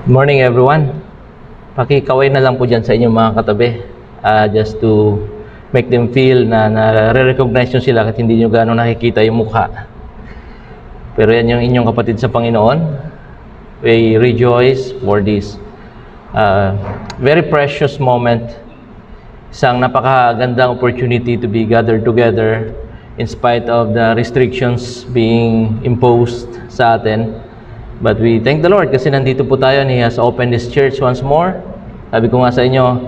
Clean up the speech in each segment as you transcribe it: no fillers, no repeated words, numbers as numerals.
Morning everyone. Pakikaway na lang po dyan sa inyong mga katabi. Just to make them feel na nare-recognize nyo sila kahit hindi nyo gano'ng nakikita yung mukha. Pero yan yung inyong kapatid sa Panginoon. We rejoice for this very precious moment. Isang napakagandang opportunity to be gathered together in spite of the restrictions being imposed sa atin. But we thank the Lord kasi nandito po tayo and He has opened this church once more. Sabi ko nga sa inyo,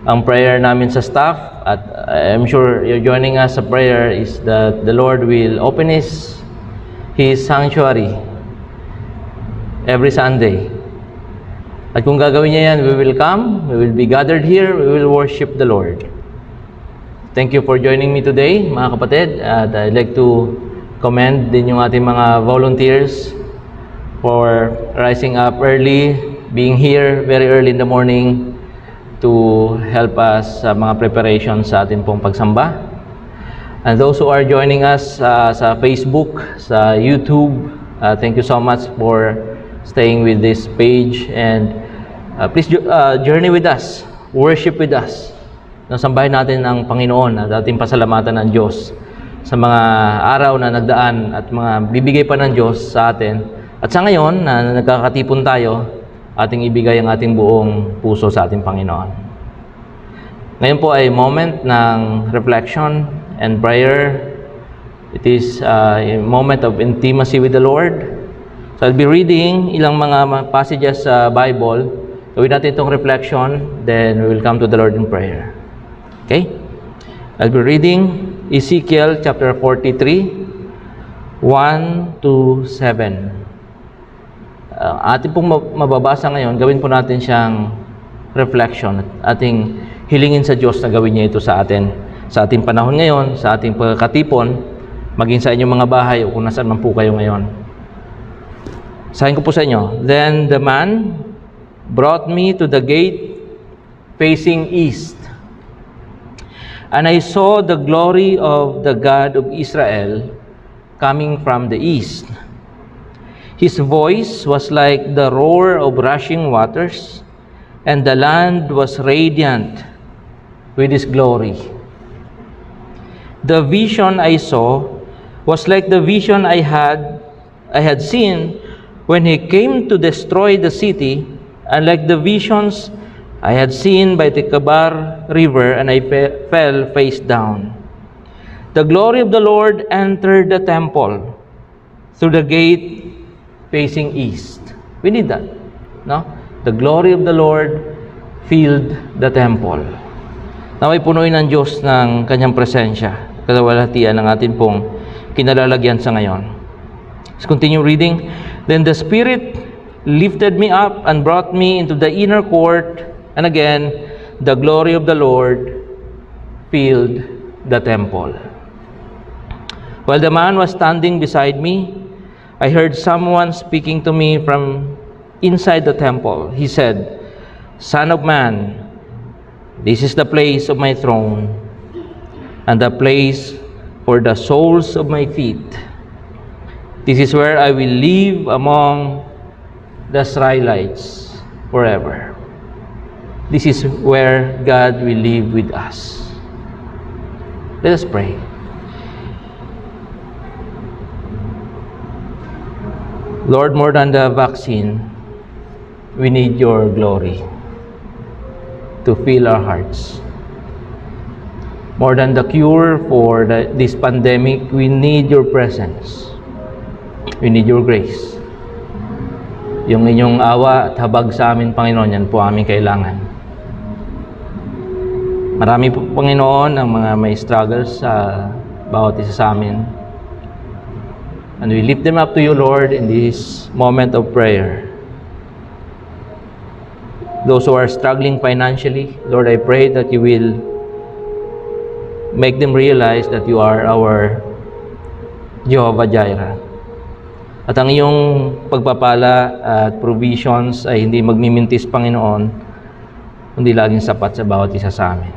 ang prayer namin sa staff, at I'm sure you're joining us sa prayer, is that the Lord will open His sanctuary every Sunday. At kung gagawin niya yan, we will come, we will be gathered here, we will worship the Lord. Thank you for joining me today, mga kapatid. At I'd like to commend din yung ating mga volunteers for rising up early, being here very early in the morning to help us sa mga preparations sa ating pong pagsamba. And those who are joining us sa Facebook, sa YouTube, thank you so much for staying with this page, and please journey with us, worship with us. Sambahin natin ang Panginoon at ating pasalamatan ng Diyos sa mga araw na nagdaan at mga bibigay pa ng Diyos sa atin. At sa ngayon na nagkakatipon tayo, ating ibigay ang ating buong puso sa ating Panginoon. Ngayon po ay moment ng reflection and prayer. It is a moment of intimacy with the Lord. So I'll be reading ilang mga passages sa Bible. Gawin natin itong reflection, then we will come to the Lord in prayer. Okay? I'll be reading Ezekiel chapter 43, 1 to 7. Ating pong mababasa ngayon, gawin po natin siyang reflection at ating hilingin sa Diyos na gawin niya ito sa atin, sa ating panahon ngayon, sa ating pagkatipon, maging sa inyong mga bahay o kung nasaan man po kayo ngayon. Sabihin ko po sa inyo, Then the man brought me to the gate facing east, and I saw the glory of the God of Israel coming from the east. His voice was like the roar of rushing waters, and the land was radiant with His glory. The vision I saw was like the vision I had seen when He came to destroy the city, and like the visions I had seen by the Kebar River, and I fell face down. The glory of the Lord entered the temple through the gate facing east. We need that, no? The glory of the Lord filled the temple. Naway punuin ng Diyos ng Kanyang presensya, kawalhatian ng atin pong kinalalagyan sa ngayon. Let's continue reading. Then the Spirit lifted me up and brought me into the inner court, and again, the glory of the Lord filled the temple. While the man was standing beside me, I heard someone speaking to me from inside the temple. He said, Son of man, this is the place of my throne, and the place for the soles of my feet. This is where I will live among the Israelites forever. This is where God will live with us. Let us pray. Lord, more than the vaccine, we need your glory to fill our hearts. More than the cure for this pandemic, we need your presence. We need your grace. Yung inyong awa at habag sa amin, Panginoon, yan po aming kailangan. Marami po, Panginoon, ang mga may struggles sa bawat isa sa amin. And we lift them up to you, Lord, in this moment of prayer. Those who are struggling financially, Lord, I pray that you will make them realize that you are our Jehovah Jireh. At ang iyong pagpapala at provisions ay hindi magmimintis, Panginoon, kundi laging sapat sa bawat isa sa amin.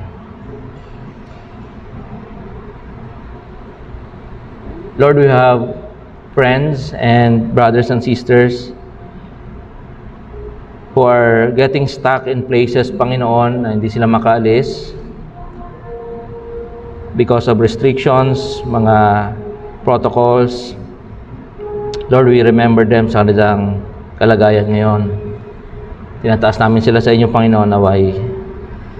Lord, we have friends and brothers and sisters who who are getting stuck in places, Panginoon, na hindi sila makaalis because of restrictions, mga protocols. Lord, we remember them sa kanilang kalagayan ngayon. Tinataas namin sila sa inyo, Panginoon, naway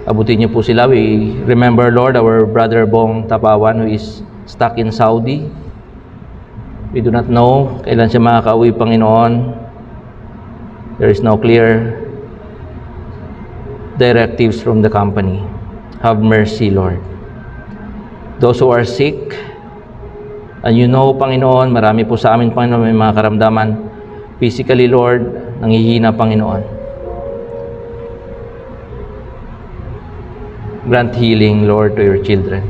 abutin niyo po sila. We remember, Lord, our brother Bong Tapawan who is stuck in Saudi. We do not know kailan siya makakauwi, Panginoon. There is no clear directives from the company. Have mercy, Lord. Those who are sick, and you know, Panginoon, marami po sa amin, Panginoon, may mga karamdaman. Physically, Lord, nanghihina, Panginoon. Grant healing, Lord, to your children.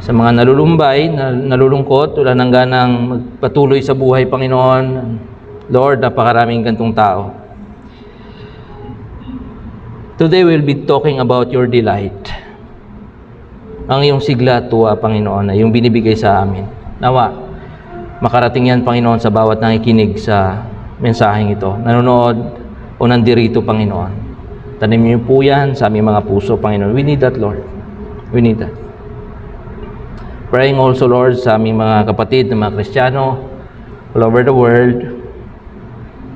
Sa mga nalulumbay, nalulungkot, wala nang ganang magpatuloy sa buhay, Panginoon. Lord, napakaraming gantong tao. Today we'll be talking about your delight. Ang iyong sigla at tuwa, Panginoon, na yung binibigay sa amin. Nawa, makarating yan, Panginoon, sa bawat nakikinig sa mensaheng ito. Nanonood o nandirito, Panginoon. Tanim niyo po yan sa aming mga puso, Panginoon. We need that, Lord. We need that. Praying also, Lord, sa aming mga kapatid na mga Kristiyano all over the world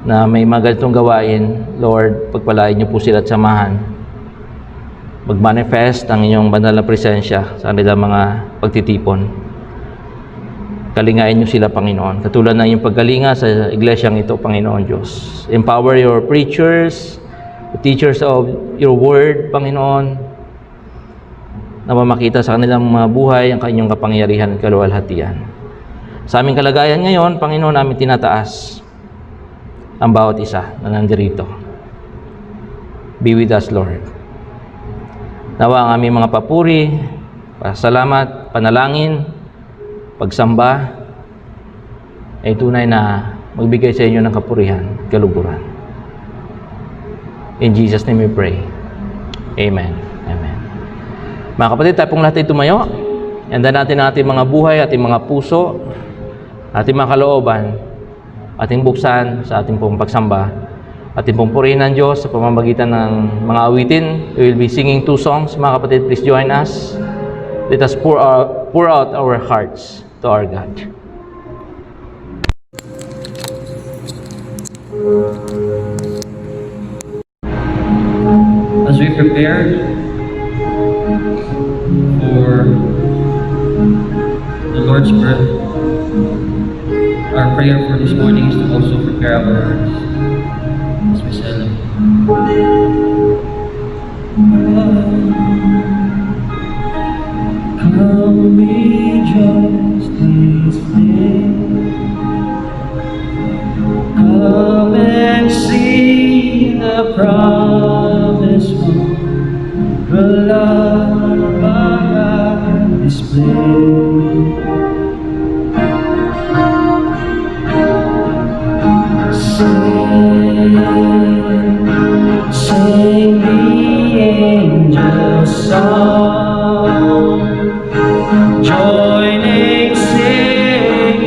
na may mga ganitong gawain. Lord, pagpalain niyo po sila at samahan. Mag-manifest ang inyong banal na presensya sa kanilang mga pagtitipon. Kalingain niyo sila, Panginoon. Katulad ng inyong pagkalinga sa iglesyang ito, Panginoon Diyos. Empower your preachers, the teachers of your word, Panginoon, na mamakita sa kanilang mga buhay ang kanyang kapangyarihan at kaluwalhatian. Sa aming kalagayan ngayon, Panginoon, namin tinataas ang bawat isa na nandirito. Be with us, Lord. Nawa ang aming mga papuri, pasalamat, panalangin, pagsamba ay tunay na magbigay sa inyo ng kapurihan at kaluguran. In Jesus' name we pray. Amen. Amen. Mga kapatid, tayo pong lahat ay tumayo. Yandan natin ang ating mga buhay, ating mga puso, ating mga kalooban, ating buksan sa ating pong pagsamba. Ating pong purihin ng Diyos sa pamamagitan ng mga awitin. We will be singing 2 songs. Mga kapatid, please join us. Let us pour out our hearts to our God. As we prepare for the Lord's birth, our prayer for this morning is to also prepare our hearts as we celebrate. Come rejoice this day. Come and see the promised one, the love of God displayed. Sing the angels' song, joining singing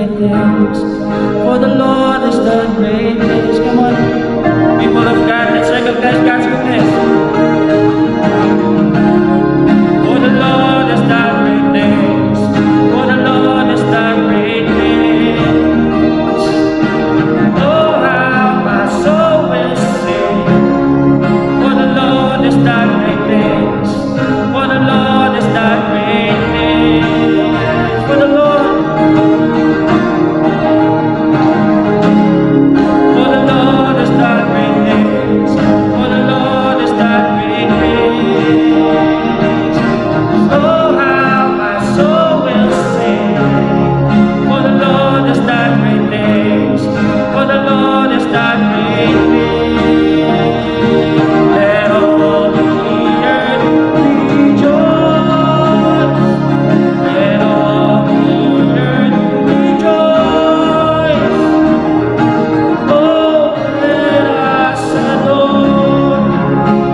great things. For the Lord has done great things. Come on, people of God, let's recognize God's goodness. For the Lord has done great things. For the Lord has done great things. Oh, how my soul will sing. For the Lord has done great things. For the Lord has done great things. For the Lord. For the Lord has done great things. For the Lord has done great things. Oh, how my soul will sing. For the Lord has done great things. For the Lord has done great things. Let all the earth rejoice. Let all the earth rejoice. Oh, let us adore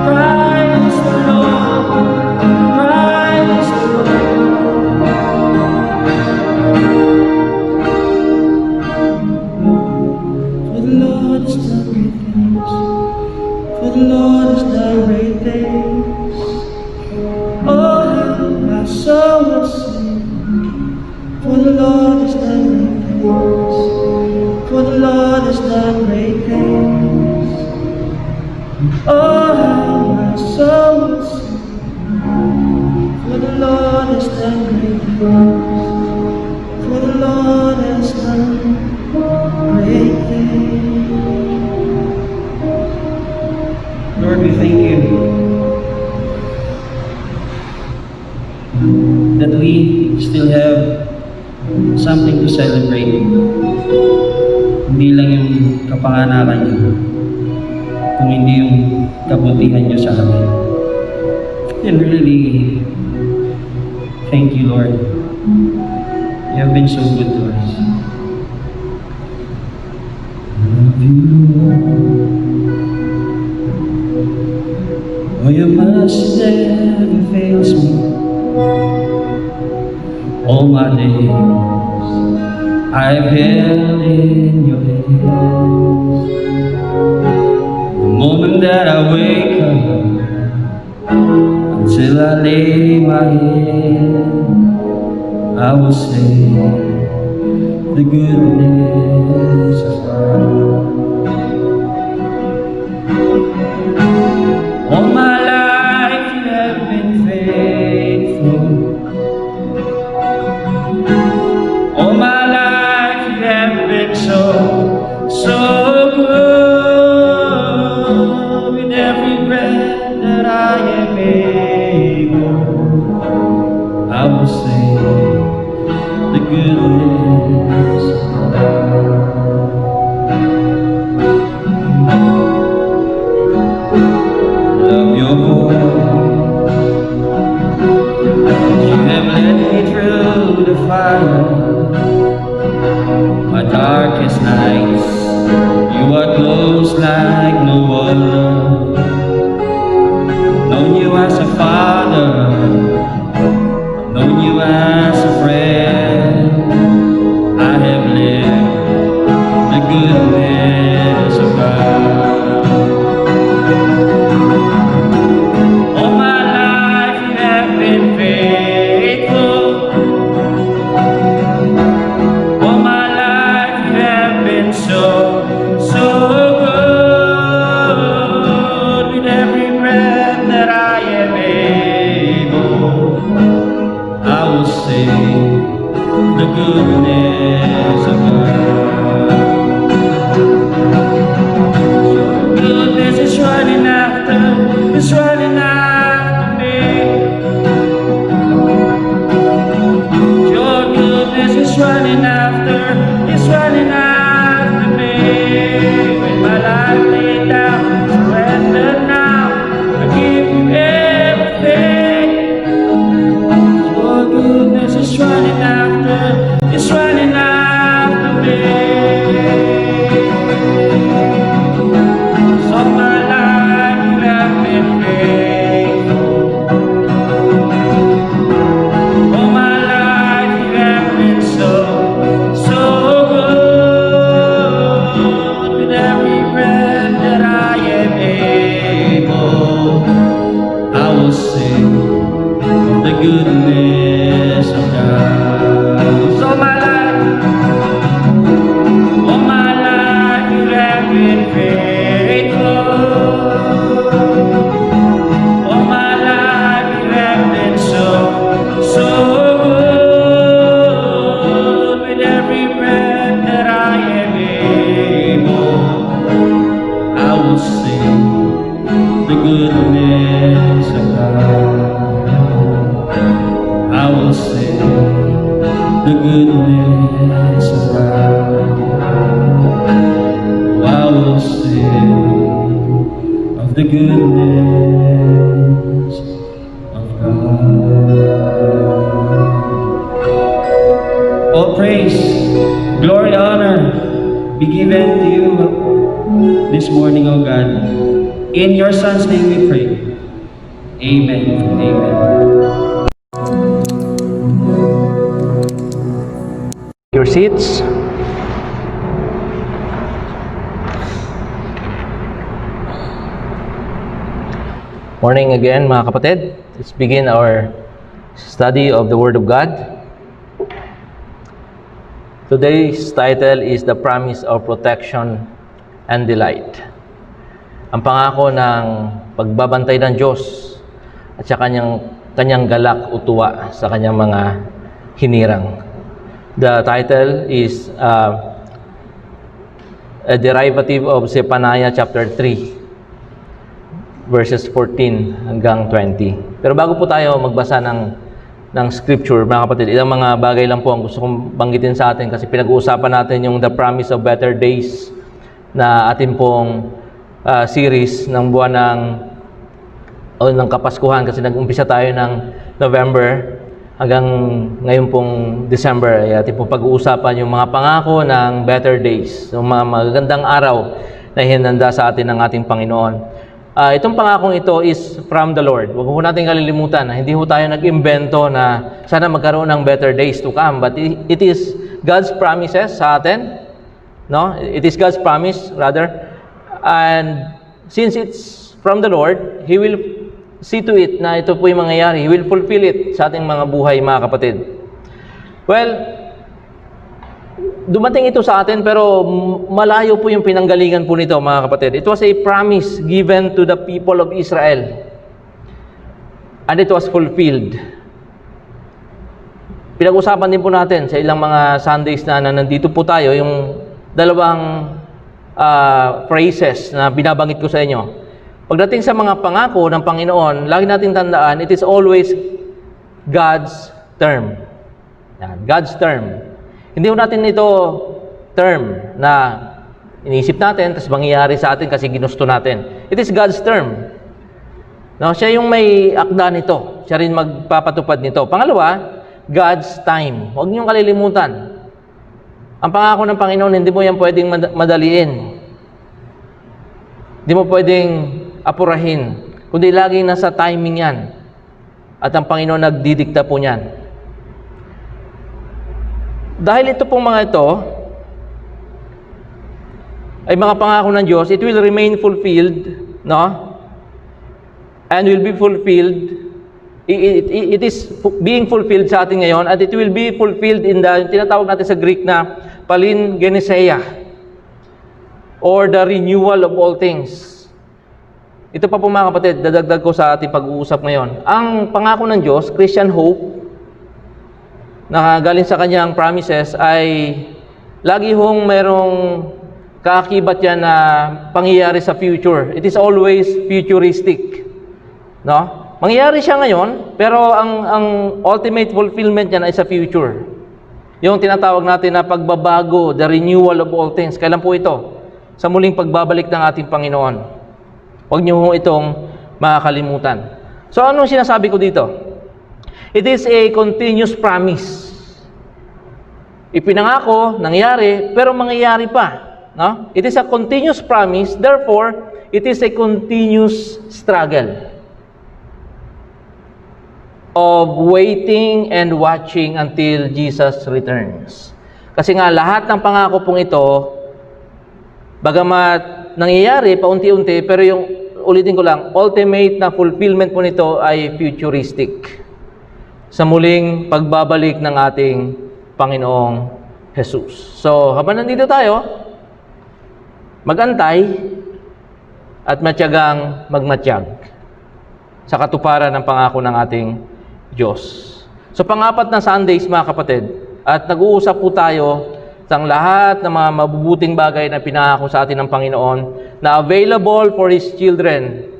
Christ the Lord, Christ the Lord. For the Lord has done great things. For the Lord has done great things. Oh, how my soul will sing. For the Lord has done great things. For the Lord has done great things. Oh, how my soul will sing. For the Lord has done great things. For the Lord has done great things. Lord, we thank you that we still have something to celebrate. Hindi lang yung kapanganakan niyo, kung hindi yung kabutihan niyo sa amin. And really, thank you, Lord. You have been so good to us. Love you, Lord. Oh, your mercy never fails me. All my days I've held in your hands. The moment that I wake up until I lay my head, I will say the goodness of God. All my life you have been faithful. All my life you have been so good. With every breath that I am able, I will sing the goodness of God. Love your voice. You have led me through the fire. My darkest nights, you are close like no other. Known you as a father, known you as a friend. I have lived the goodness of God. All my life you have been faithful. All my life you have been so good. With every breath that I am able, I will sing the goodness of God. Your goodness is running after me. Your goodness is running after me. With my life laid down, surrender now, I give you everything. Your goodness is running after me. goodness of God. So all my life you have been faithful. All my life you have been so, so good. With every breath that I am able, I will sing the goodness of God. I will sing the goodness of God. Oh, I will sing of the goodness of God. All praise, glory, honor be given to you this morning, O God. In your Son's name we pray. Amen. Amen. Your seats. Morning again, mga kapatid. Let's begin our study of the Word of God. Today's title is The Promise of Protection and Delight. Ang pangako ng pagbabantay ng Diyos at sa kanyang galak o tuwa sa kanyang mga hinirang. The title is a derivative of Zephaniah chapter 3. Verses 14 hanggang 20. Pero bago po tayo magbasa ng scripture, mga kapatid, ilang mga bagay lang po ang gusto kong banggitin sa atin kasi pinag-uusapan natin yung The Promise of Better Days na atin pong series ng buwan ng Kapaskuhan kasi nag-umpisa tayo ng November hanggang ngayon pong December. Ay atin pong pag-uusapan yung mga pangako ng better days, yung mga magagandang araw na hinanda sa atin ng ating Panginoon. Itong pangakong ito is from the Lord. Huwag po natin kalilimutan na hindi po tayo nag-imbento na sana magkaroon ng better days to come. But it is God's promises sa atin. No? It is God's promise, rather. And since it's from the Lord, He will see to it na ito po yung mangyayari. He will fulfill it sa ating mga buhay, mga kapatid. Well, dumating ito sa atin pero malayo po yung pinanggalingan po nito, mga kapatid. It was a promise given to the people of Israel. And it was fulfilled. Pinag-usapan din po natin sa ilang mga Sundays na nandito po tayo, yung dalawang phrases na binabanggit ko sa inyo. Pagdating sa mga pangako ng Panginoon, lagi nating tandaan, it is always God's term. God's term. Hindi po natin ito term na iniisip natin, tapos mangyayari sa atin kasi ginusto natin. It is God's term. No, siya yung may akda nito. Siya rin magpapatupad nito. Pangalawa, God's time. Huwag niyong kalilimutan. Ang pangako ng Panginoon, hindi mo yan pwedeng madaliin. Hindi mo pwedeng apurahin. Kundi laging nasa timing yan. At ang Panginoon nagdidikta po niyan. Dahil ito pong mga ito ay mga pangako ng Diyos, it will remain fulfilled, no? And will be fulfilled. It is being fulfilled sa atin ngayon, and it will be fulfilled in the tinatawag natin sa Greek na palingenesia, or the renewal of all things. Ito pa po, mga kapatid, dadagdag ko sa ating pag-uusap ngayon. Ang pangako ng Diyos, Christian hope, na galing sa kanyang promises ay lagi hong merong kaakibat yan na pangyayari sa future. It is always futuristic. No? Mangyayari siya ngayon, pero ang ultimate fulfillment yan ay sa future. Yung tinatawag natin na pagbabago, the renewal of all things. Kailan po ito? Sa muling pagbabalik ng ating Panginoon. Huwag niyo itong makakalimutan. So anong sinasabi ko dito? It is a continuous promise. Ipinangako, nangyari, pero mangyayari pa. No? It is a continuous promise, therefore, it is a continuous struggle of waiting and watching until Jesus returns. Kasi nga, lahat ng pangako pong ito, bagamat nangyayari paunti-unti, pero yung, ulitin ko lang, ultimate na fulfillment po nito ay futuristic. sa muling pagbabalik ng ating Panginoong Jesus. So, habang nandito tayo, magantay at matyagang magmatiyag sa katuparan ng pangako ng ating Diyos. So, pang-apat na Sundays, mga kapatid, at nag-uusap po tayo sa lahat ng mga mabubuting bagay na pinangako sa atin ng Panginoon na available for His children.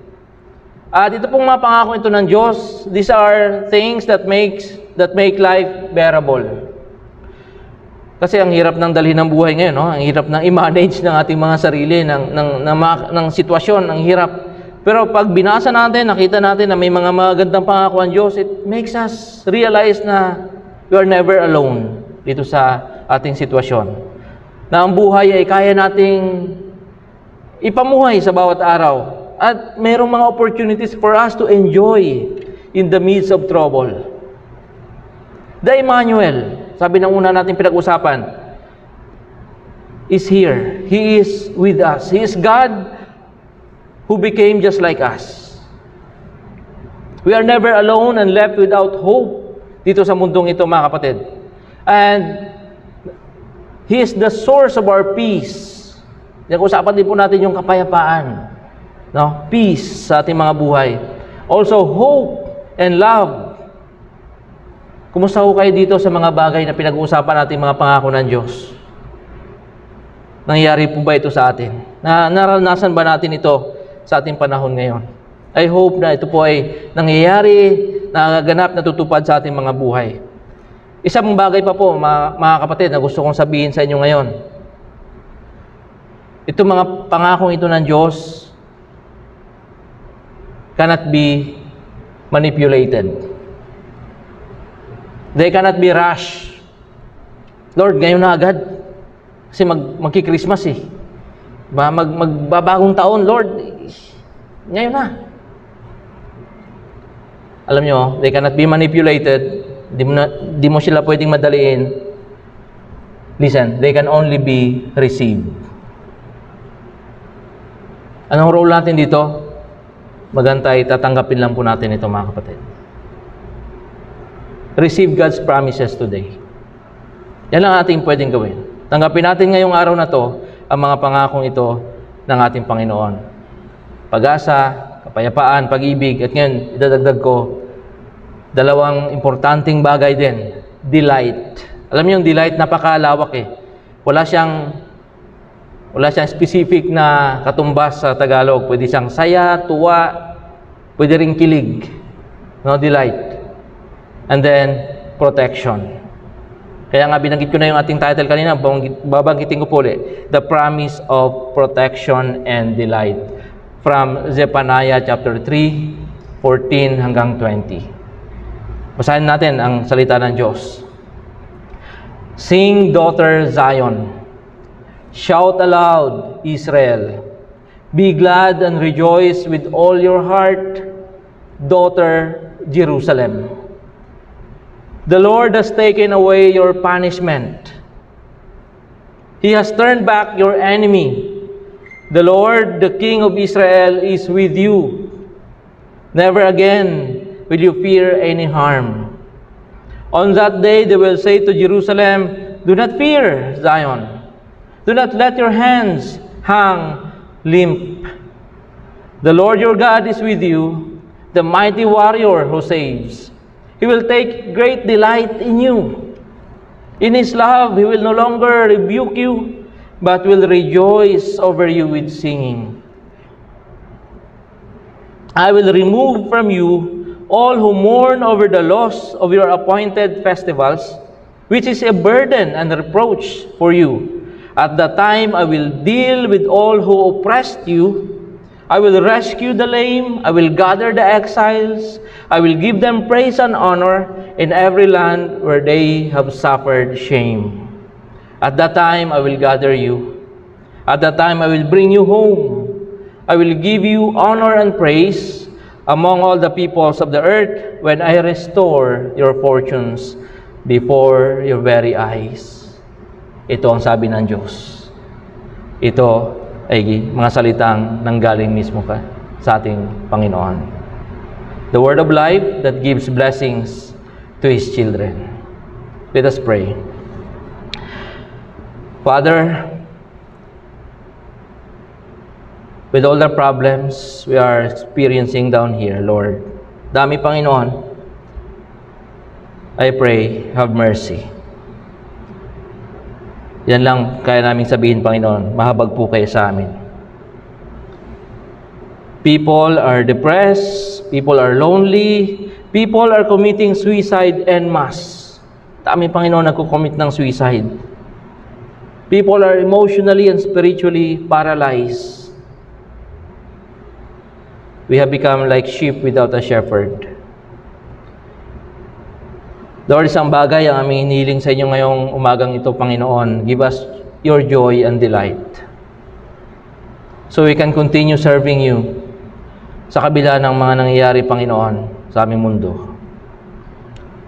At ito pong mga pangako ito ng Diyos, these are things that make life bearable. Kasi ang hirap ng dalhin ng buhay ngayon, no? Ang hirap ng i-manage ng ating mga sarili, ng sitwasyon, ang hirap. Pero pag binasa natin, nakita natin na may mga magandang pangako ang Diyos, it makes us realize na we are never alone dito sa ating sitwasyon. Na ang buhay ay kaya nating ipamuhay sa bawat araw. At mayroong mga opportunities for us to enjoy in the midst of trouble. The Emmanuel, sabi ng una natin pinag-usapan, is here. He is with us. He is God who became just like us. We are never alone and left without hope dito sa mundong ito, mga kapatid. And He is the source of our peace. Pinag-usapan din po natin yung kapayapaan. No? Peace sa ating mga buhay. Also, hope and love. Kumusta ho kayo dito sa mga bagay na pinag-uusapan natin mga pangako ng Diyos? Nangyayari po ba ito sa atin? Naranasan ba natin ito sa ating panahon ngayon? I hope na ito po ay nangyayari, nagaganap, natutupad sa ating mga buhay. Isang bagay pa po, mga kapatid, na gusto kong sabihin sa inyo ngayon. Ito mga pangakong ito ng Diyos cannot be manipulated. They cannot be rushed. Lord, ngayon na agad. Kasi magki-Christmas eh. Magbabagong taon, Lord. Ngayon na. Alam nyo, they cannot be manipulated. Di mo sila pwedeng madaliin. Listen, they can only be received. Anong role natin dito? Magantay, tatanggapin lang po natin ito, mga kapatid. Receive God's promises today. Yan lang ating pwedeng gawin. Tanggapin natin ngayong araw na to ang mga pangakong ito ng ating Panginoon. Pag-asa, kapayapaan, pag-ibig, at ngayon, idadagdag ko, dalawang importanteng bagay din. Delight. Alam niyo yung delight, napakalawak eh. Wala siyang specific na katumbas sa Tagalog. Pwede siyang saya, tuwa, pwede ring kilig. No, delight. And then, protection. Kaya nga binanggit ko na yung ating title kanina, babanggitin ko po ulit. The Promise of Protection and Delight. From Zephaniah chapter 3, 14 hanggang 20. Basahin natin ang salita ng Diyos. Sing, daughter Zion. Shout aloud, Israel. Be glad and rejoice with all your heart, daughter Jerusalem. The Lord has taken away your punishment. He has turned back your enemy. The Lord, the King of Israel, is with you. Never again will you fear any harm. On that day they will say to Jerusalem, do not fear, Zion. Do not let your hands hang limp. The Lord your God is with you, the mighty warrior who saves. He will take great delight in you. In His love, He will no longer rebuke you, but will rejoice over you with singing. I will remove from you all who mourn over the loss of your appointed festivals, which is a burden and reproach for you. At that time, I will deal with all who oppressed you. I will rescue the lame. I will gather the exiles. I will give them praise and honor in every land where they have suffered shame. At that time, I will gather you. At that time, I will bring you home. I will give you honor and praise among all the peoples of the earth when I restore your fortunes before your very eyes. Ito ang sabi ng Diyos. Ito ay mga salitang nanggaling mismo sa ating Panginoon. The word of life that gives blessings to His children. Let us pray. Father, with all the problems we are experiencing down here, Lord, dami, Panginoon, I pray, have mercy. Yan lang kaya namin sabihin, Panginoon, mahabag po kayo sa amin. People are depressed, people are lonely, people are committing suicide en masse. Dami, Panginoon, nagko-commit ng suicide. People are emotionally and spiritually paralyzed. We have become like sheep without a shepherd. Lord, isang bagay ang aming hinihiling sa inyo ngayong umagang ito, Panginoon. Give us your joy and delight, so we can continue serving you sa kabila ng mga nangyayari, Panginoon, sa aming mundo.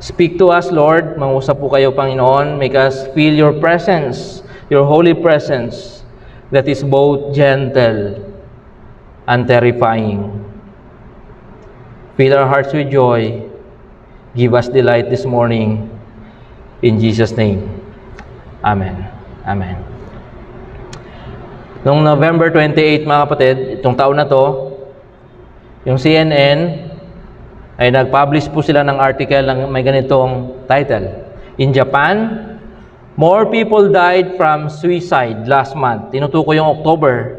Speak to us, Lord. Mangusap po kayo, Panginoon. Make us feel your presence, your holy presence that is both gentle and terrifying. Fill our hearts with joy. Give us delight this morning. In Jesus' name. Amen. Amen. Noong November 28, mga kapatid, itong taon na to, yung CNN ay nag-publish po sila ng article ng may ganitong title. In Japan, more people died from suicide last month, tinutukoy yung October,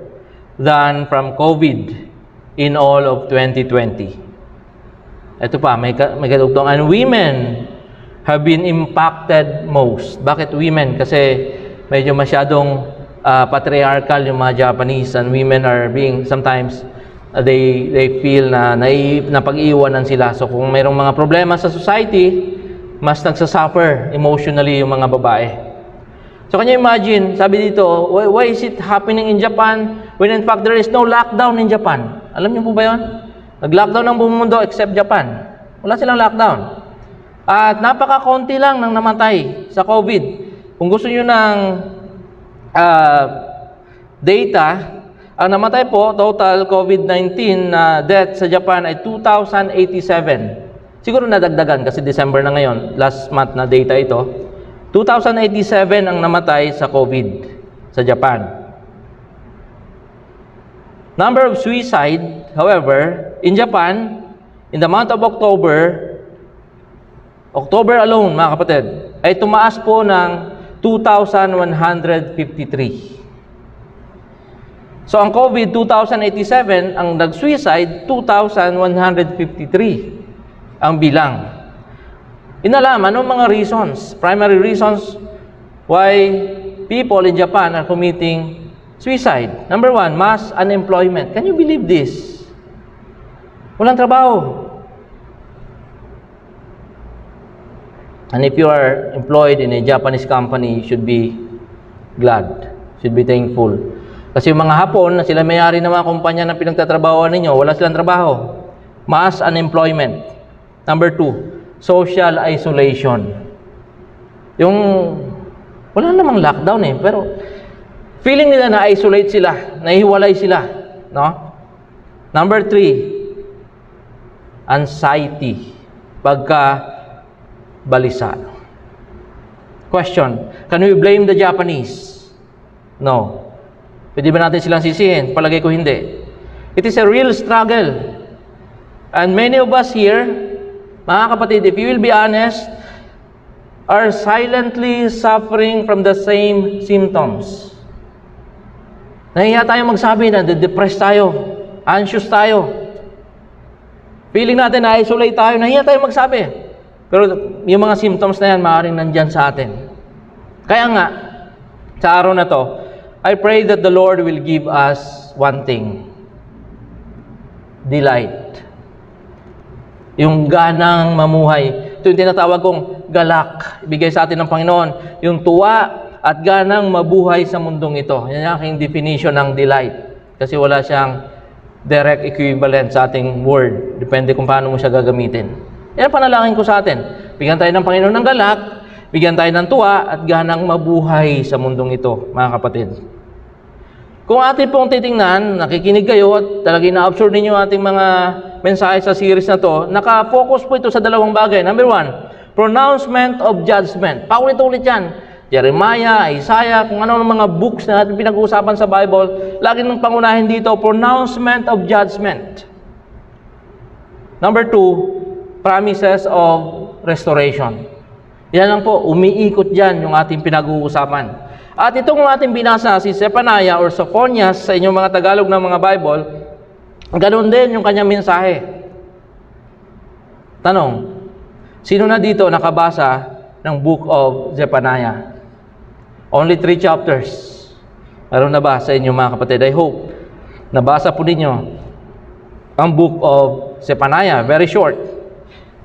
than from COVID in all of 2020. Ito pa, may kadugtong. And women have been impacted most. Bakit women? Kasi medyo masyadong patriarchal yung mga Japanese, and women are being sometimes they feel na napag-iwanan sila. So kung mayroong mga problema sa society, mas nagsasuffer emotionally yung mga babae. So can you imagine, sabi dito, why is it happening in Japan when in fact there is no lockdown in Japan? Alam niyo po ba yun? Nag-lockdown ang buong mundo except Japan. Wala silang lockdown. At napaka-konti lang nang namatay sa COVID. Kung gusto niyo ng data, ang namatay po, total COVID-19 na death sa Japan ay 2,087. Siguro nadagdagan kasi December na ngayon, last month na data ito. 2,087 ang namatay sa COVID sa Japan. Number of suicide, however, in Japan, in the month of October alone, mga kapatid, ay tumaas po ng 2,153. So ang COVID, 2,087, ang nag-suicide, 2,153 ang bilang. Inalaman, anong mga reasons, primary reasons why people in Japan are committing suicide? Number one, mass unemployment. Can you believe this? Walang trabaho. And if you are employed in a Japanese company, you should be glad, should be thankful. Kasi yung mga Hapon, na sila may-ari ng mga kumpanya na pinagtatrabahoan ninyo, wala silang trabaho. Mass unemployment. Number two, social isolation. Yung, wala namang lockdown eh, pero feeling nila na-isolate sila, nahiwalay sila. No? Number three, anxiety. Pagka-balisa. Question, can we blame the Japanese? No. Pwede ba natin silang sisihin? Palagay ko hindi. It is a real struggle. And many of us here, mga kapatid, if you will be honest, are silently suffering from the same symptoms. Nahiya tayo magsabi na depressed tayo, anxious tayo. Feeling natin na isolate tayo, nahiya tayo magsabi. Pero yung mga symptoms na yan, maaaring nandyan sa atin. Kaya nga, sa araw na to, I pray that the Lord will give us one thing. Delight. Yung ganang mamuhay. Ito yung tinatawag kong galak. Ibigay sa atin ng Panginoon. Yung tuwa at ganang mabuhay sa mundong ito. Yan ang aking definition ng delight. Kasi wala siyang direct equivalent sa ating word. Depende kung paano mo siya gagamitin. Yan ang panalangin ko sa atin. Bigyan tayo ng Panginoon ng galak, bigyan tayo ng tuwa at ganang mabuhay sa mundong ito, mga kapatid. Kung atin pong titingnan, nakikinig kayo at talagang na-absorb ninyo ating mga mensahe sa series na to, naka-focus po ito sa dalawang bagay. Number one, Pronouncement of judgment. Paulit-ulit yan. Jeremiah, Isaiah, kung ano ng mga books na natin pinag-uusapan sa Bible, lagi nang pangunahin dito, pronouncement of judgment. Number 2, promises of restoration. Yan lang po, umiikot dyan yung ating pinag-uusapan. At itong ating binasa, si Zephaniah or Sophonias sa inyong mga Tagalog ng mga Bible, ganoon din yung kanyang mensahe. Tanong, sino na dito nakabasa ng Book of Zephaniah? Only 3 chapters. Meron na ba sa inyong mga kapatid? I hope nabasa po ninyo ang Book of Zephaniah. Very short.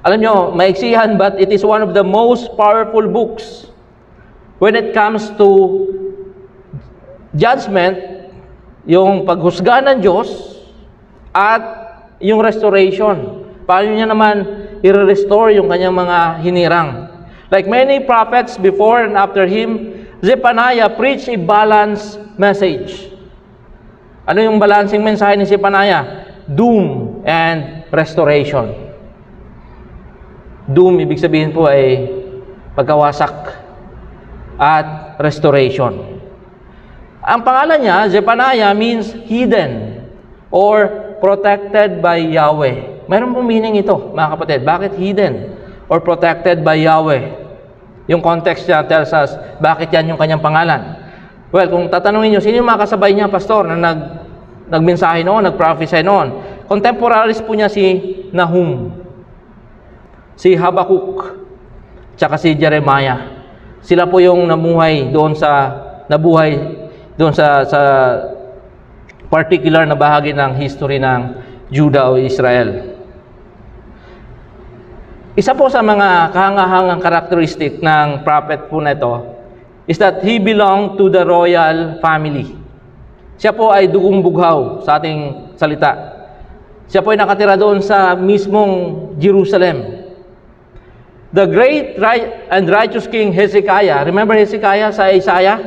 Alam nyo, maiksihan, but it is one of the most powerful books when it comes to judgment, yung paghusga ng Diyos, at yung restoration. Paano niya naman i-restore yung kanyang mga hinirang. Like many prophets before and after him, Zephaniah preached a balanced message. Ano yung balancing mensahe ni Zephaniah? Doom and restoration. Doom, ibig sabihin po ay pagkawasak at restoration. Ang pangalan niya, Zephaniah, means hidden or protected by Yahweh. Mayroon pong meaning ito, mga kapatid. Bakit hidden or protected by Yahweh? Yung context niya tells us, bakit yan yung kanyang pangalan? Well, kung tatanungin nyo, sino yung mga kasabay niya, pastor, na nagmensahe noon, nagprophesy noon? Contemporaries po niya si Nahum, si Habakkuk, tsaka si Jeremiah. Sila po yung nabuhay doon sa particular na bahagi ng history ng Judah o Israel. Isa po sa mga kahangahangang karakteristik ng prophet po na ito is that he belonged to the royal family. Siya po ay dugong bughaw sa ating salita. Siya po ay nakatira doon sa mismong Jerusalem. The great and righteous king Hezekiah. Remember Hezekiah sa Isaiah?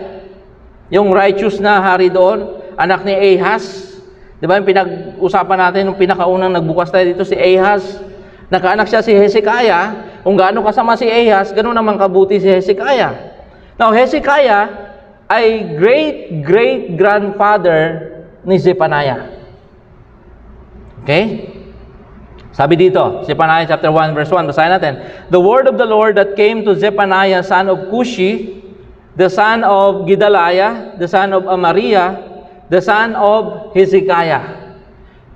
Yung righteous na hari doon, anak ni Ahaz. Di ba yung pinag-usapan natin nung pinakaunang nagbukas tayo dito si Ahaz? Nakaanak siya si Hezekiah. Kung gaano kasama si Ahaz, ganoon naman kabuti si Hezekiah. Now, Hezekiah ay great-great-grandfather ni Zephaniah. Okay? Sabi dito, Zephaniah chapter 1 verse 1, basahin natin. The word of the Lord that came to Zephaniah, son of Cushi, the son of Gedaliah, the son of Amariah, the son of Hezekiah,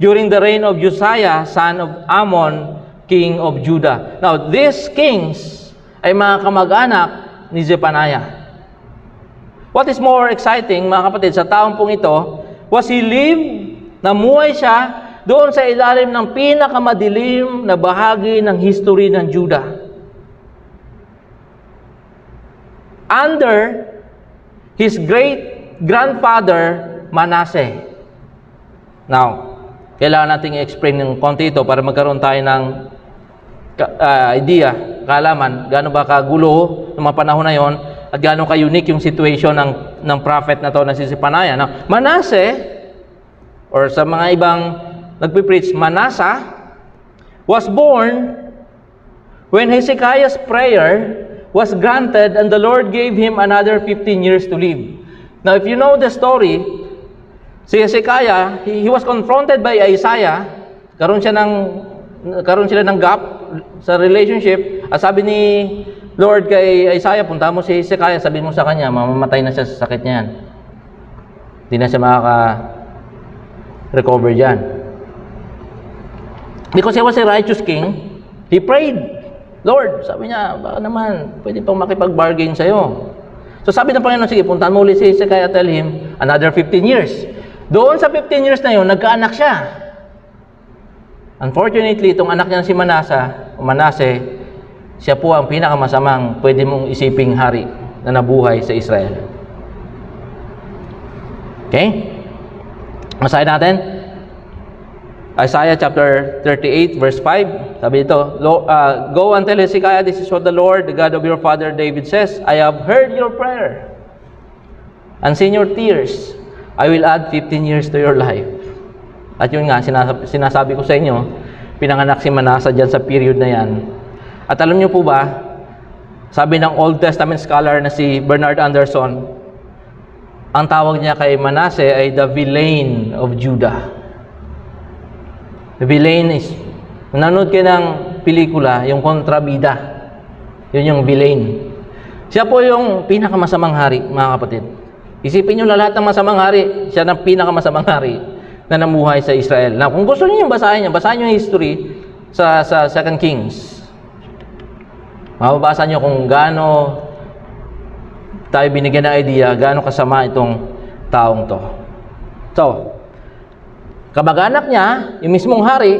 during the reign of Josiah, son of Ammon, king of Judah. Now, these kings ay mga kamag-anak ni Zephaniah. What is more exciting, mga kapatid, sa taong pong ito, was he lived, namuhay siya, doon sa ilalim ng pinakamadilim na bahagi ng history ng Judah. Under his great-grandfather, Manasseh. Now, kailangan nating i-explain ng konti ito para magkaroon tayo ng idea, kaalaman, gaano ba kagulo ng mga panahon na yon at gaano ka-unique yung situation ng prophet na to na si Zephaniah. Now, Manasseh, or sa mga ibang nagpipreach, Manasseh, was born when Hezekiah's prayer was granted and the Lord gave him another 15 years to live. Now, if you know the story, si Hezekiah, he was confronted by Isaiah. Karoon sila ng gap sa relationship. At sabi ni Lord kay Isaiah, punta mo si Hezekiah, sabi mo sa kanya, mamamatay na siya sa sakit niyan. Hindi na siya makaka-recover dyan. Because he was a righteous king, he prayed. Lord, sabi niya, baka naman, pwede pang makipag-bargain sa'yo. So sabi ng Panginoon, sige, puntahan mo ulit si Hezekiah, tell him, another 15 years. Doon sa 15 years na yun, nagkaanak siya. Unfortunately, itong anak niya si Manasseh, siya po ang pinakamasamang pwede mong isiping hari na nabuhay sa Israel. Okay? Masahin natin. Isaiah chapter 38 verse 5. Sabi dito, go and tell Hezekiah, this is what the Lord, the God of your father David says, I have heard your prayer and seen your tears. I will add 15 years to your life. At yun nga, sinasabi ko sa inyo, pinanganak si Manasseh dyan sa period na yan. At alam niyo po ba, Sabi ng Old Testament scholar na si Bernard Anderson, ang tawag niya kay Manasseh ay the villain of Judah. The villain is, nanonood kayo ng pelikula, yung kontrabida. Yun yung villain. Siya po yung pinakamasamang hari, mga kapatid. Isipin nyo lahat ng masamang hari, siya ang pinakamasamang hari na namuhay sa Israel. Now, kung gusto niyo basahin yung history sa 2 Kings. Mababasa nyo kung gaano tayo binigyan ng idea, gaano kasama itong taong to. So, kamag-anak niya, yung mismong hari,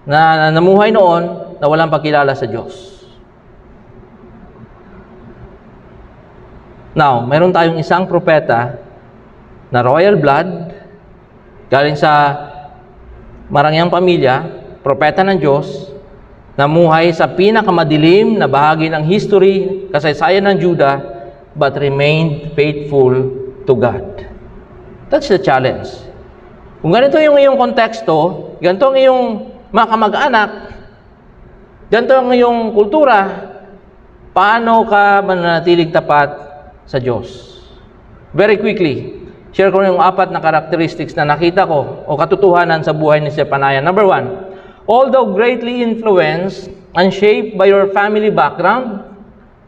na namuhay noon, na walang pagkilala sa Diyos. Now, meron tayong isang propeta na royal blood, galing sa marangyang pamilya, propeta ng Diyos, namuhay sa pinakamadilim na bahagi ng history, kasaysayan ng Judah, but remained faithful to God. That's the challenge. Kung ganito yung iyong konteksto, ganito ang iyong mga kamag-anak, ganito ang iyong kultura, paano ka mananatiling tapat sa Diyos? Very quickly, share ko yung 4 na characteristics na nakita ko o katotohanan sa buhay ni Zephaniah. Number 1, although greatly influenced and shaped by your family background,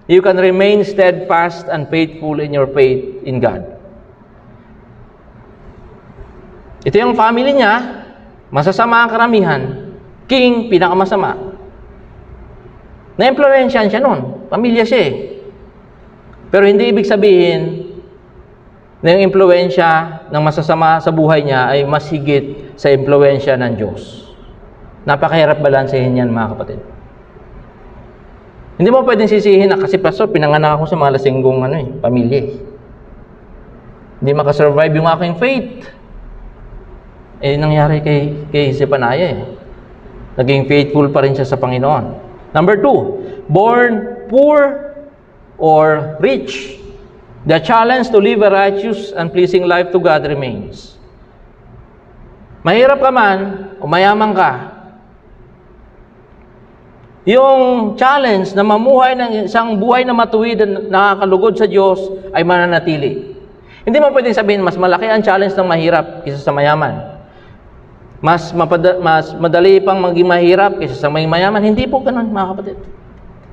you can remain steadfast and faithful in your faith in God. Ito yung family niya, masasama ang karamihan, king, pinakamasama. Na-influensyan siya nun, pamilya siya eh. Pero hindi ibig sabihin na yung impluensya ng masasama sa buhay niya ay mas higit sa impluensya ng Diyos. Napakahirap balansehin yan, mga kapatid. Hindi mo pwedeng sisihin na kasi pastor, pinanganak ako sa mga lasinggong pamilya. Hindi makasurvive yung aking faith. Nangyari kay Zephaniah eh. Naging faithful pa rin siya sa Panginoon. Number 2, born poor or rich, the challenge to live a righteous and pleasing life to God remains. Mahirap ka man o mayaman ka, yung challenge na mamuhay ng isang buhay na matuwid at nakakalugod sa Diyos ay mananatili. Hindi mo pwedeng sabihin, mas malaki ang challenge ng mahirap kaysa sa mayaman. Mas madali pang maging mahirap kaysa sa may mayaman. Hindi po ganun, mga kapatid.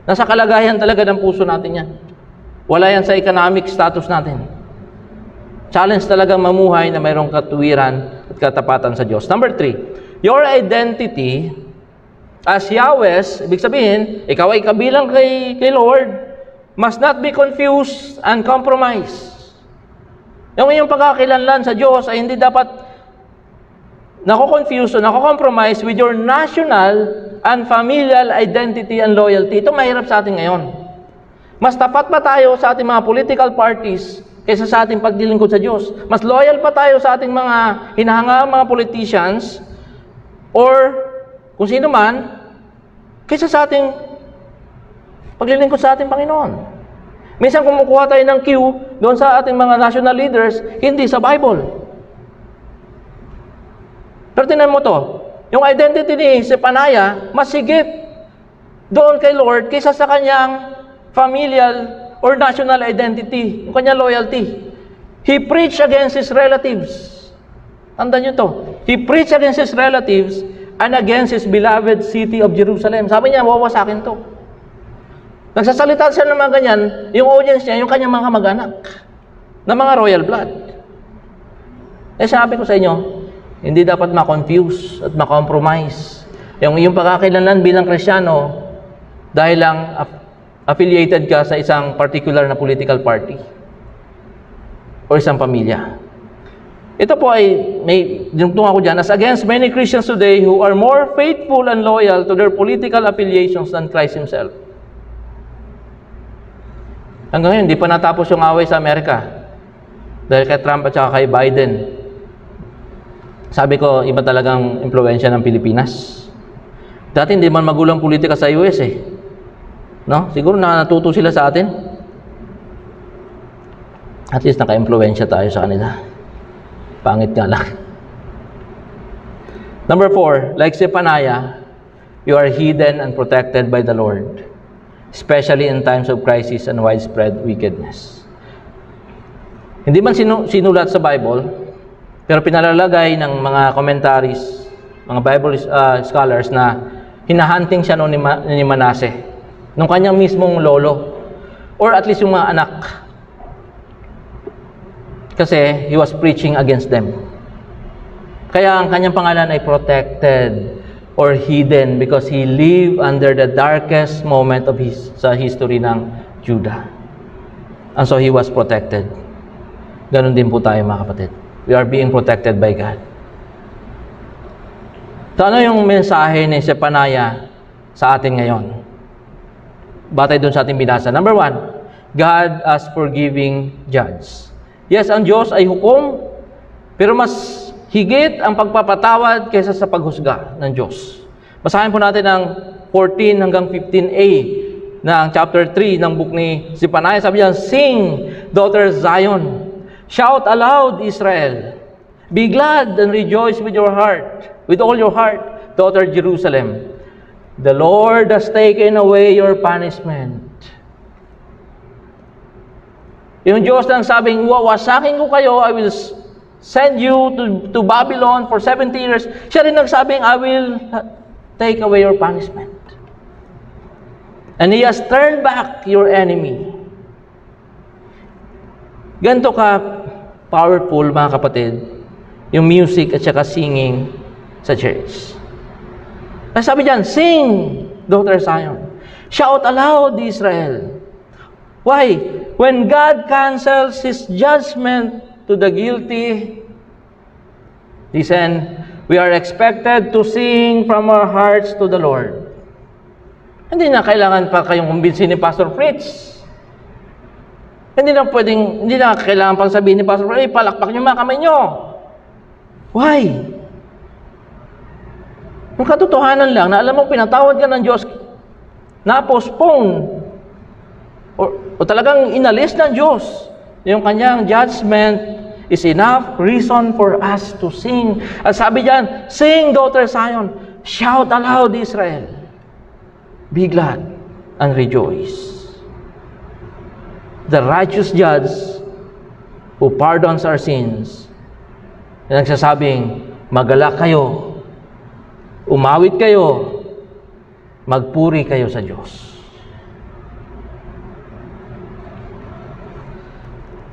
Nasa kalagayan talaga ng puso natin yan. Wala yan sa economic status natin. Challenge talagang mamuhay na mayroong katuwiran at katapatan sa Diyos. Number 3, your identity as Yahweh's, ibig sabihin, ikaw ay kabilang kay Lord, must not be confused and compromised. Yung iyong pagkakilanlan sa Diyos ay hindi dapat nako-confuse o nako-compromise with your national and familial identity and loyalty. Ito mahirap sa atin ngayon. Mas tapat pa tayo sa ating mga political parties kaysa sa ating paglilingkod sa Diyos. Mas loyal pa tayo sa ating mga hinahangaan mga politicians or kung sino man, kaysa sa ating paglilingkod sa ating Panginoon. Minsan kumukuha tayo ng cue doon sa ating mga national leaders, hindi sa Bible. Pero tingnan mo to, yung identity ni Zephaniah, mas higit doon kay Lord kaysa sa kanyang familial or national identity, yung kanyang loyalty. He preached against his relatives. Tandaan nyo to. He preached against his relatives and against his beloved city of Jerusalem. Sabi niya, wawasakin to. Nagsasalita siya ng mga ganyan, yung audience niya, yung kanyang mga kamag-anak, na mga royal blood. Sabi ko sa inyo, hindi dapat ma-confuse at ma-compromise yung pagkakakilanlan bilang Kristiyano dahil lang affiliated ka sa isang particular na political party o isang pamilya. Ito po ay, may dinugtong ako dyan, as against many Christians today who are more faithful and loyal to their political affiliations than Christ Himself. Hanggang ngayon, hindi pa natapos yung away sa Amerika dahil kay Trump at saka kay Biden. Sabi ko, iba talagang impluwensya ng Pilipinas. Dati hindi man magulang politika sa US eh. No? Siguro natuto sila sa atin. At least naka-impluwensya tayo sa kanila. Pangit nga lang. Number 4, like Zephaniah, you are hidden and protected by the Lord. especially in times of crisis and widespread wickedness. Hindi man sinulat sa Bible, pero pinalalagay ng mga commentaries, mga Bible scholars na hinahunting siya noon ni Manasseh, nung kanyang mismong lolo, or at least yung mga anak. Kasi he was preaching against them. Kaya ang kanyang pangalan ay protected or hidden because he lived under the darkest moment of sa history ng Judah. And so he was protected. Ganon din po tayo, mga kapatid. We are being protected by God. So ano yung mensahe ni Zephaniah sa atin ngayon? Batay dun sa ating binasa. Number 1, God as forgiving judge. Yes, ang Diyos ay hukom, pero mas higit ang pagpapatawad kaysa sa paghusga ng Diyos. Basahin po natin ang 14 hanggang 15a ng chapter 3 ng book ni Zephaniah. Sabi niya, "Sing, daughter Zion. Shout aloud, Israel. Be glad and rejoice with your heart, with all your heart, daughter Jerusalem. The Lord has taken away your punishment." Yung Diyos nang sabing, "Wawasakin ko kayo, I will send you to Babylon for 70 years. Siya rin nagsabing, "I will take away your punishment." And He has turned back your enemy. Ganito ka powerful, mga kapatid, yung music at saka singing sa church. Kasi sabi diyan, "Sing, daughter Zion. Shout aloud, Israel." Why? When God cancels His judgment to the guilty, listen, we are expected to sing from our hearts to the Lord. Hindi na kailangan pa kayong kumbinsin ni Pastor Fritz. Hindi na kailangan pang sabihin ni Pastor Fritz, palakpak niyo mga kamay niyo. Why? Yung katotohanan lang na alam mo pinatawad ka ng Diyos, na-postpone, o talagang inalis ng Diyos yung kanyang judgment, is enough reason for us to sing. At sabi diyan, "Sing, daughter Zion. Shout aloud, Israel. Be glad and rejoice." The righteous judge who pardons our sins, na nagsasabing, "Magalak kayo, umawit kayo, magpuri kayo sa Diyos."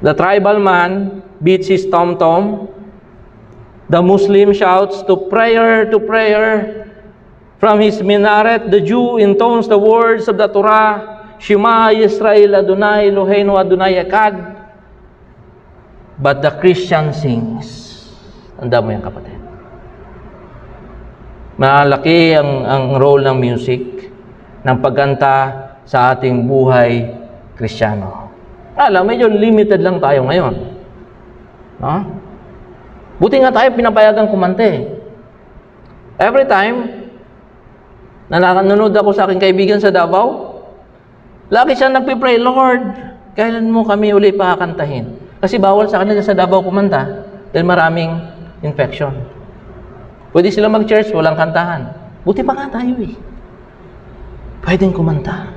The tribal man beats his tom-tom. The Muslim shouts to prayer from his minaret. The Jew intones the words of the Torah, "Shema Yisrael Adonai Eloheinu Adonai Echad." But the Christian sings. Tanda mo yan, kapatid. Malaki ang role ng music, ng pagkanta sa ating buhay Kristiyano. Medyo limited lang tayo ngayon. No? Buti nga tayo pinapayagan kumante. Every time na nanonood ako sa aking kaibigan sa Davao, lagi siya nagpipray, "Lord, kailan mo kami uli pakakantahin?" Kasi bawal sa kanila sa Davao kumanta dahil maraming infection. Pwede sila mag-church, walang kantahan. Buti pa nga tayo eh. Pwedeng kumanta.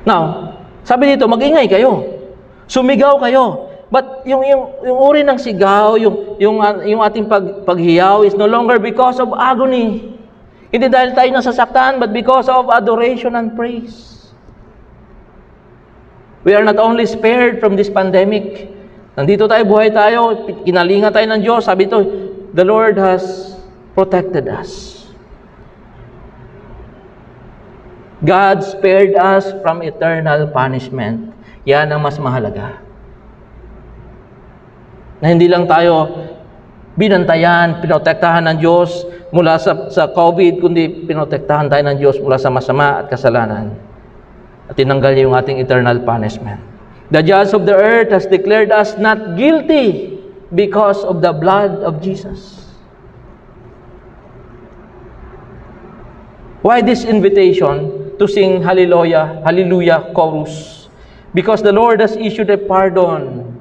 Now, sabi dito, mag-ingay kayo. Sumigaw kayo. But yung uri ng sigaw, yung ating paghiyaw is no longer because of agony. Hindi dahil tayo nasasaktan, but because of adoration and praise. We are not only spared from this pandemic. Nandito tayo, buhay tayo, kinalinga tayo ng Diyos. Sabi ito, the Lord has protected us. God spared us from eternal punishment. Yan ang mas mahalaga. Na hindi lang tayo binantayan, pinotektahan ng Diyos mula sa COVID, kundi pinotektahan tayo ng Diyos mula sa masama at kasalanan. At tinanggal niya yung ating eternal punishment. The judge of the earth has declared us not guilty because of the blood of Jesus. Why this invitation to sing Hallelujah, Hallelujah chorus? Because the Lord has issued a pardon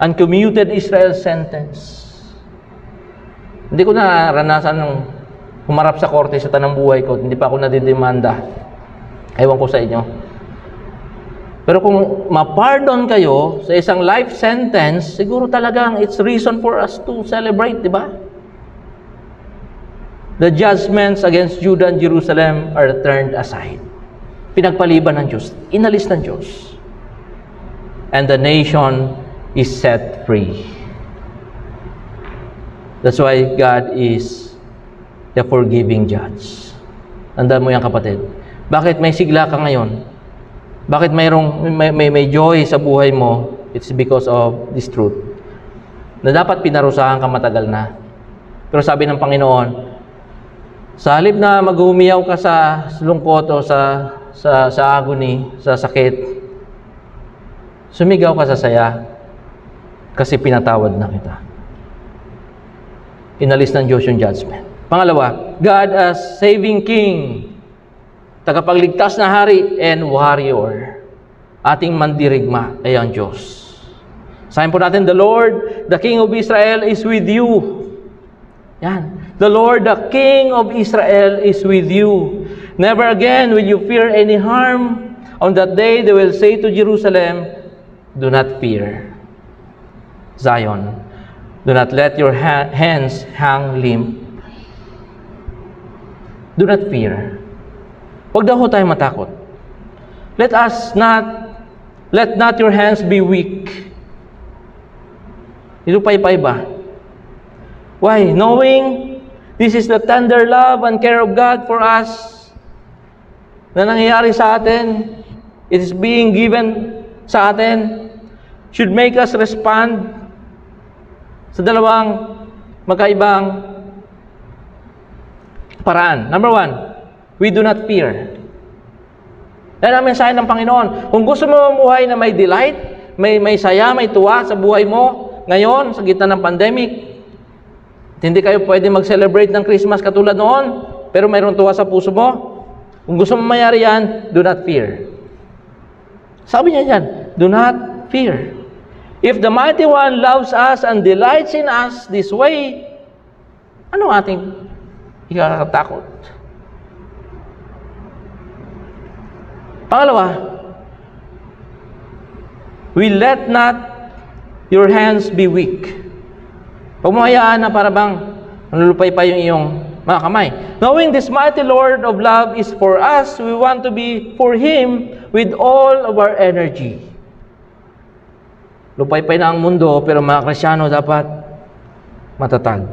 and commuted Israel's sentence. Hindi ko naranasan humarap sa korte sa tanang buhay ko, hindi pa ako nadidemanda. Ewan ko sa inyo. Pero kung ma-pardon kayo sa isang life sentence, siguro talagang it's reason for us to celebrate, di ba? The judgments against Judah and Jerusalem are turned aside. Pinagpaliban ng Diyos, inalis ng Diyos. And the nation is set free. That's why God is the forgiving judge. Tandaan mo yan, kapatid. Bakit may sigla ka ngayon? Bakit may joy sa buhay mo? It's because of this truth. Na dapat pinarusahan ka matagal na. Pero sabi ng Panginoon, sa halip na maghumiyaw ka sa lungkot o sa agony, sa sakit, sumigaw ka sa saya kasi pinatawad na kita. Inalis ng Diyos yung judgment. Pangalawa, God as saving King, tagapagligtas na hari and warrior. Ating mandirigma ay ang Diyos. Sabihin po natin, the Lord, the King of Israel is with you. Yan. The Lord, the King of Israel is with you. Never again will you fear any harm. On that day, they will say to Jerusalem, do not fear. Zion, do not let your hands hang limp. Do not fear. Huwag daw tayo matakot. Let not your hands be weak. Ilupay-pay ba? Why? Knowing this is the tender love and care of God for us na nangyayari sa atin, it is being given sa atin, should make us respond sa dalawang magkaibang paraan. Number one, we do not fear. Yan ang mensahe ng Panginoon. Kung gusto mo mamuhay na may delight, may saya, may tuwa sa buhay mo, ngayon, sa gitna ng pandemic, hindi kayo pwede mag-celebrate ng Christmas katulad noon, pero mayroong tuwa sa puso mo. Kung gusto mo mayari yan, do not fear. Sabi niya dyan, do not fear. If the Mighty One loves us and delights in us this way, ano ating ikakatakot? Pangalawa, we let not your hands be weak. Pag mo hayaan na para bang nalulupay pa yung iyong mga kamay. Knowing this mighty Lord of love is for us, we want to be for Him with all of our energy. Lupay-pay na ang mundo, pero mga Kristyano dapat matatag.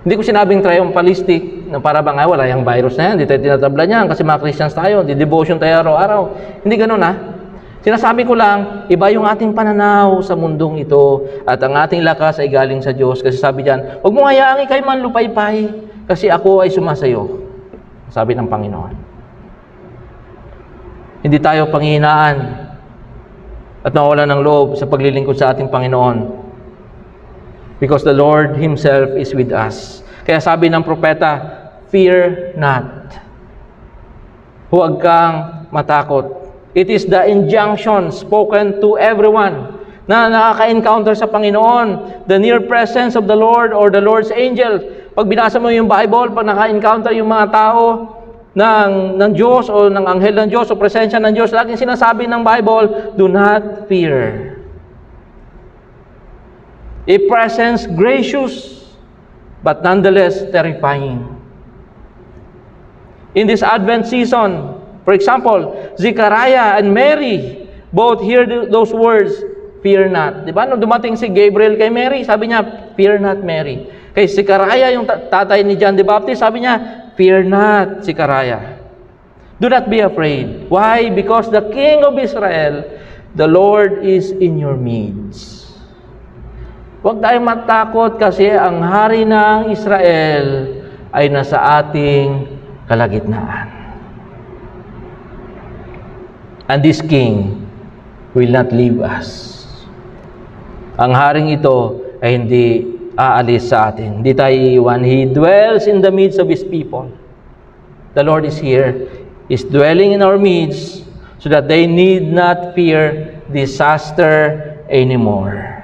Hindi ko sinabing triumphalistic na para bang wala yung virus na yan, hindi tayo tinatabla niyan kasi mga Christians tayo, di devotion tayo araw-araw. Hindi ganun ha. Sinasabi ko lang, iba yung ating pananaw sa mundong ito at ang ating lakas ay galing sa Diyos. Kasi sabi diyan, huwag mo hayaang ikay man lupay-pay kasi ako ay sumasayo. Sabi ng Panginoon. Hindi tayo panghihinaan at nawalan ng loob sa paglilingkod sa ating Panginoon. Because the Lord Himself is with us. Kaya sabi ng propeta, fear not. Huwag kang matakot. It is the injunction spoken to everyone na nakaka-encounter sa Panginoon. The near presence of the Lord or the Lord's angel. Pag binasa mo yung Bible, pag naka-encounter yung mga tao ng Diyos o ng anghel ng Diyos o presensya ng Diyos, laging sinasabi ng Bible, do not fear. A presence gracious, but nonetheless terrifying. In this Advent season, for example, Zechariah and Mary both hear those words, fear not. Diba? Nung dumating si Gabriel kay Mary, sabi niya, fear not, Mary. Kay Zechariah, yung tatay ni John the Baptist, sabi niya, fear not, Zechariah. Do not be afraid. Why? Because the King of Israel, the Lord is in your midst. Huwag tayong matakot kasi ang hari ng Israel ay nasa ating kalagitnaan. And this King will not leave us. Ang haring ito ay hindi aalis sa atin. Hindi tayo iiwan. He dwells in the midst of His people. The Lord is here. He's dwelling in our midst so that they need not fear disaster anymore.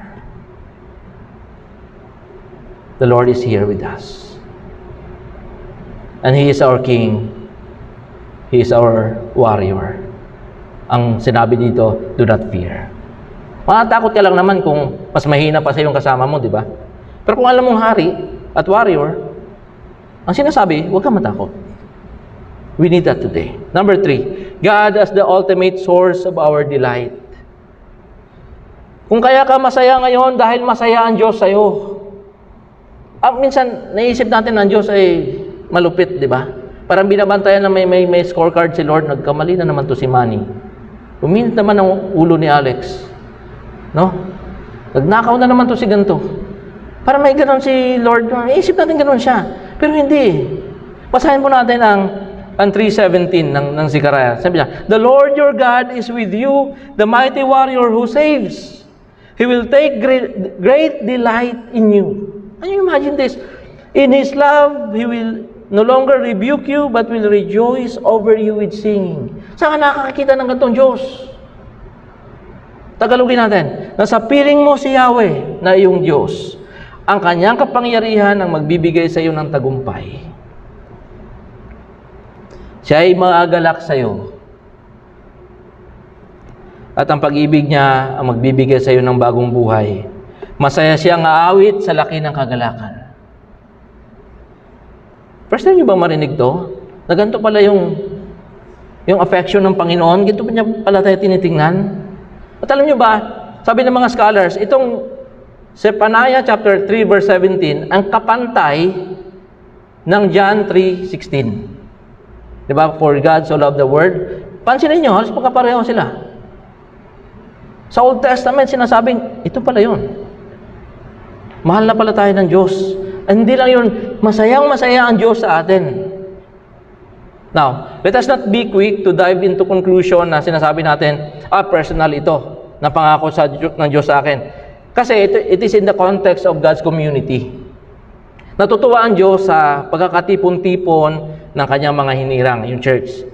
The Lord is here with us. And He is our King. He is our warrior. Ang sinabi dito, do not fear. Matatakot ka lang naman kung mas mahina pa sa yung kasama mo, di ba? Pero kung alam mong hari at warrior, ang sinasabi, huwag kang matakot. We need that today. Number 3, God as the ultimate source of our delight. Kung kaya ka masaya ngayon dahil masaya ang Diyos sa'yo. Minsan, naisip natin ang Diyos ay malupit, di ba? Parang binabantayan na may scorecard si Lord, nagkamali na naman to si Manny. Uminit naman ang ulo ni Alex. No? Nagnakaw na naman to si ganito. Para may ganon si Lord. Isip natin ganon siya. Pero hindi. Basahin po natin ang 3:17 ng Zechariah. Sabi niya, the Lord your God is with you, the mighty warrior who saves. He will take great delight in you. Can you imagine this? In His love, He will no longer rebuke you, but will rejoice over you with singing. Saan ka nakakakita ng ganitong Diyos? Tagalogin natin. Nasa piling mo si Yahweh na iyong Diyos. Ang kanyang kapangyarihan ang magbibigay sa iyo ng tagumpay. Siya ay magagalak sa iyo. At ang pag-ibig niya ang magbibigay sa iyo ng bagong buhay. Masaya siyang aawit sa laki ng kagalakan. First time niyo ba marinig to? Na ganito pala yung affection ng Panginoon, ganito pa niya pala tayo tinitingnan? At alam niyo ba, sabi ng mga scholars, itong Zephaniah chapter 3 verse 17, ang kapantay ng John 3:16. Di ba? For God so loved the world. Pansinin niyo, halos pagkapareho sila. Sa Old Testament, sinasabing, ito pala yun. Mahal na pala tayo ng Diyos. Hindi lang yun, masayang-masaya ang Diyos sa atin. Now, let us not be quick to dive into conclusion na sinasabi natin, personal ito, na pangako ng Diyos sa akin. Kasi it is in the context of God's community. Natutuwa ang Diyos sa pagkakatipon-tipon ng kanyang mga hinirang, yung church.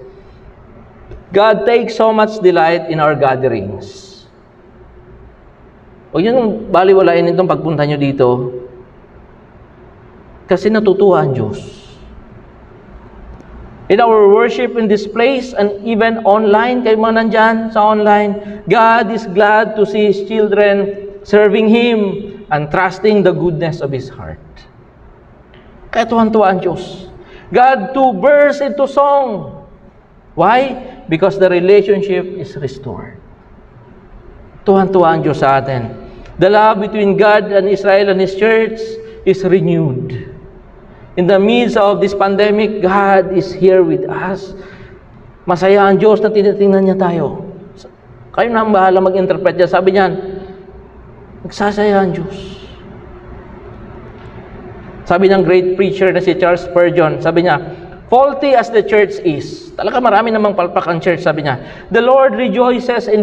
God takes so much delight in our gatherings. Huwag yung baliwalain itong pagpunta nyo dito. Kasi natutuwa ang Diyos. In our worship in this place and even online, kayo mga nandyan sa online, God is glad to see His children serving Him and trusting the goodness of His heart. Kaya tuwan-tuwa ang Diyos. God too bursts into song. Why? Because the relationship is restored. Tuwan-tuwa ang Diyos sa atin. The love between God and Israel and His church is renewed. In the midst of this pandemic, God is here with us. Masaya ang Diyos na tinitingnan niya tayo. Kayo na ang bahala mag-interpret niya. Sabi niyan, nagsasaya ang Diyos. Sabi ng great preacher na si Charles Spurgeon, sabi niya, faulty as the church is, talaga marami namang palpak ang church, sabi niya, the Lord rejoices in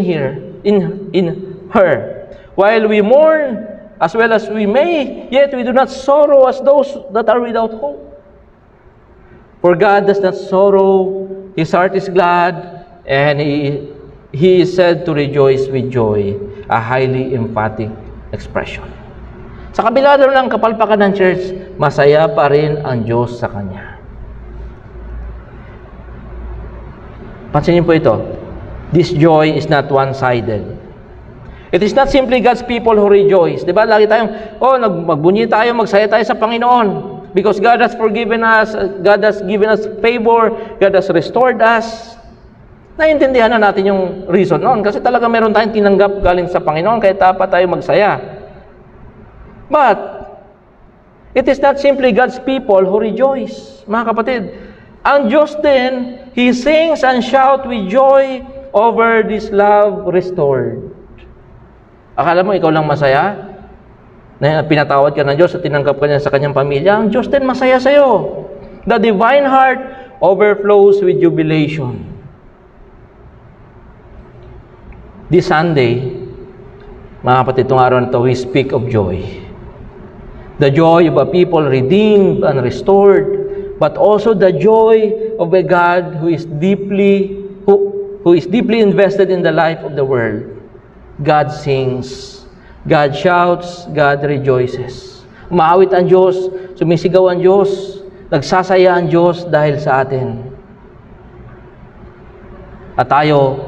her. While we mourn, as well as we may, yet we do not sorrow as those that are without hope. For God does not sorrow, His heart is glad, and He is said to rejoice with joy, a highly emphatic expression. Sa kabila daw ng kapalpakan ng church, masaya pa rin ang Diyos sa Kanya. Pansinin po ito, this joy is not one-sided. It is not simply God's people who rejoice. Diba? Lagi tayong, magbunyi tayo, magsaya tayo sa Panginoon. Because God has forgiven us, God has given us favor, God has restored us. Naiintindihan na natin yung reason noon. Kasi talaga meron tayong tinanggap galing sa Panginoon, kaya dapat tayo magsaya. But, it is not simply God's people who rejoice. Mga kapatid, ang Diyos din, He sings and shouts with joy over this love restored. Akala mo ikaw lang masaya? Na pinatawad ka ng Diyos at tinanggap ka niya sa kanyang pamilya? Ang Diyos din masaya sa'yo. The divine heart overflows with jubilation. This Sunday, mga kapatid, itong araw na ito, we speak of joy. The joy of a people redeemed and restored, but also the joy of a God who is deeply invested in the life of the world. God sings, God shouts, God rejoices. Umaawit ang Diyos, sumisigaw ang Diyos, Nagsasaya ang Diyos dahil sa atin. At tayo,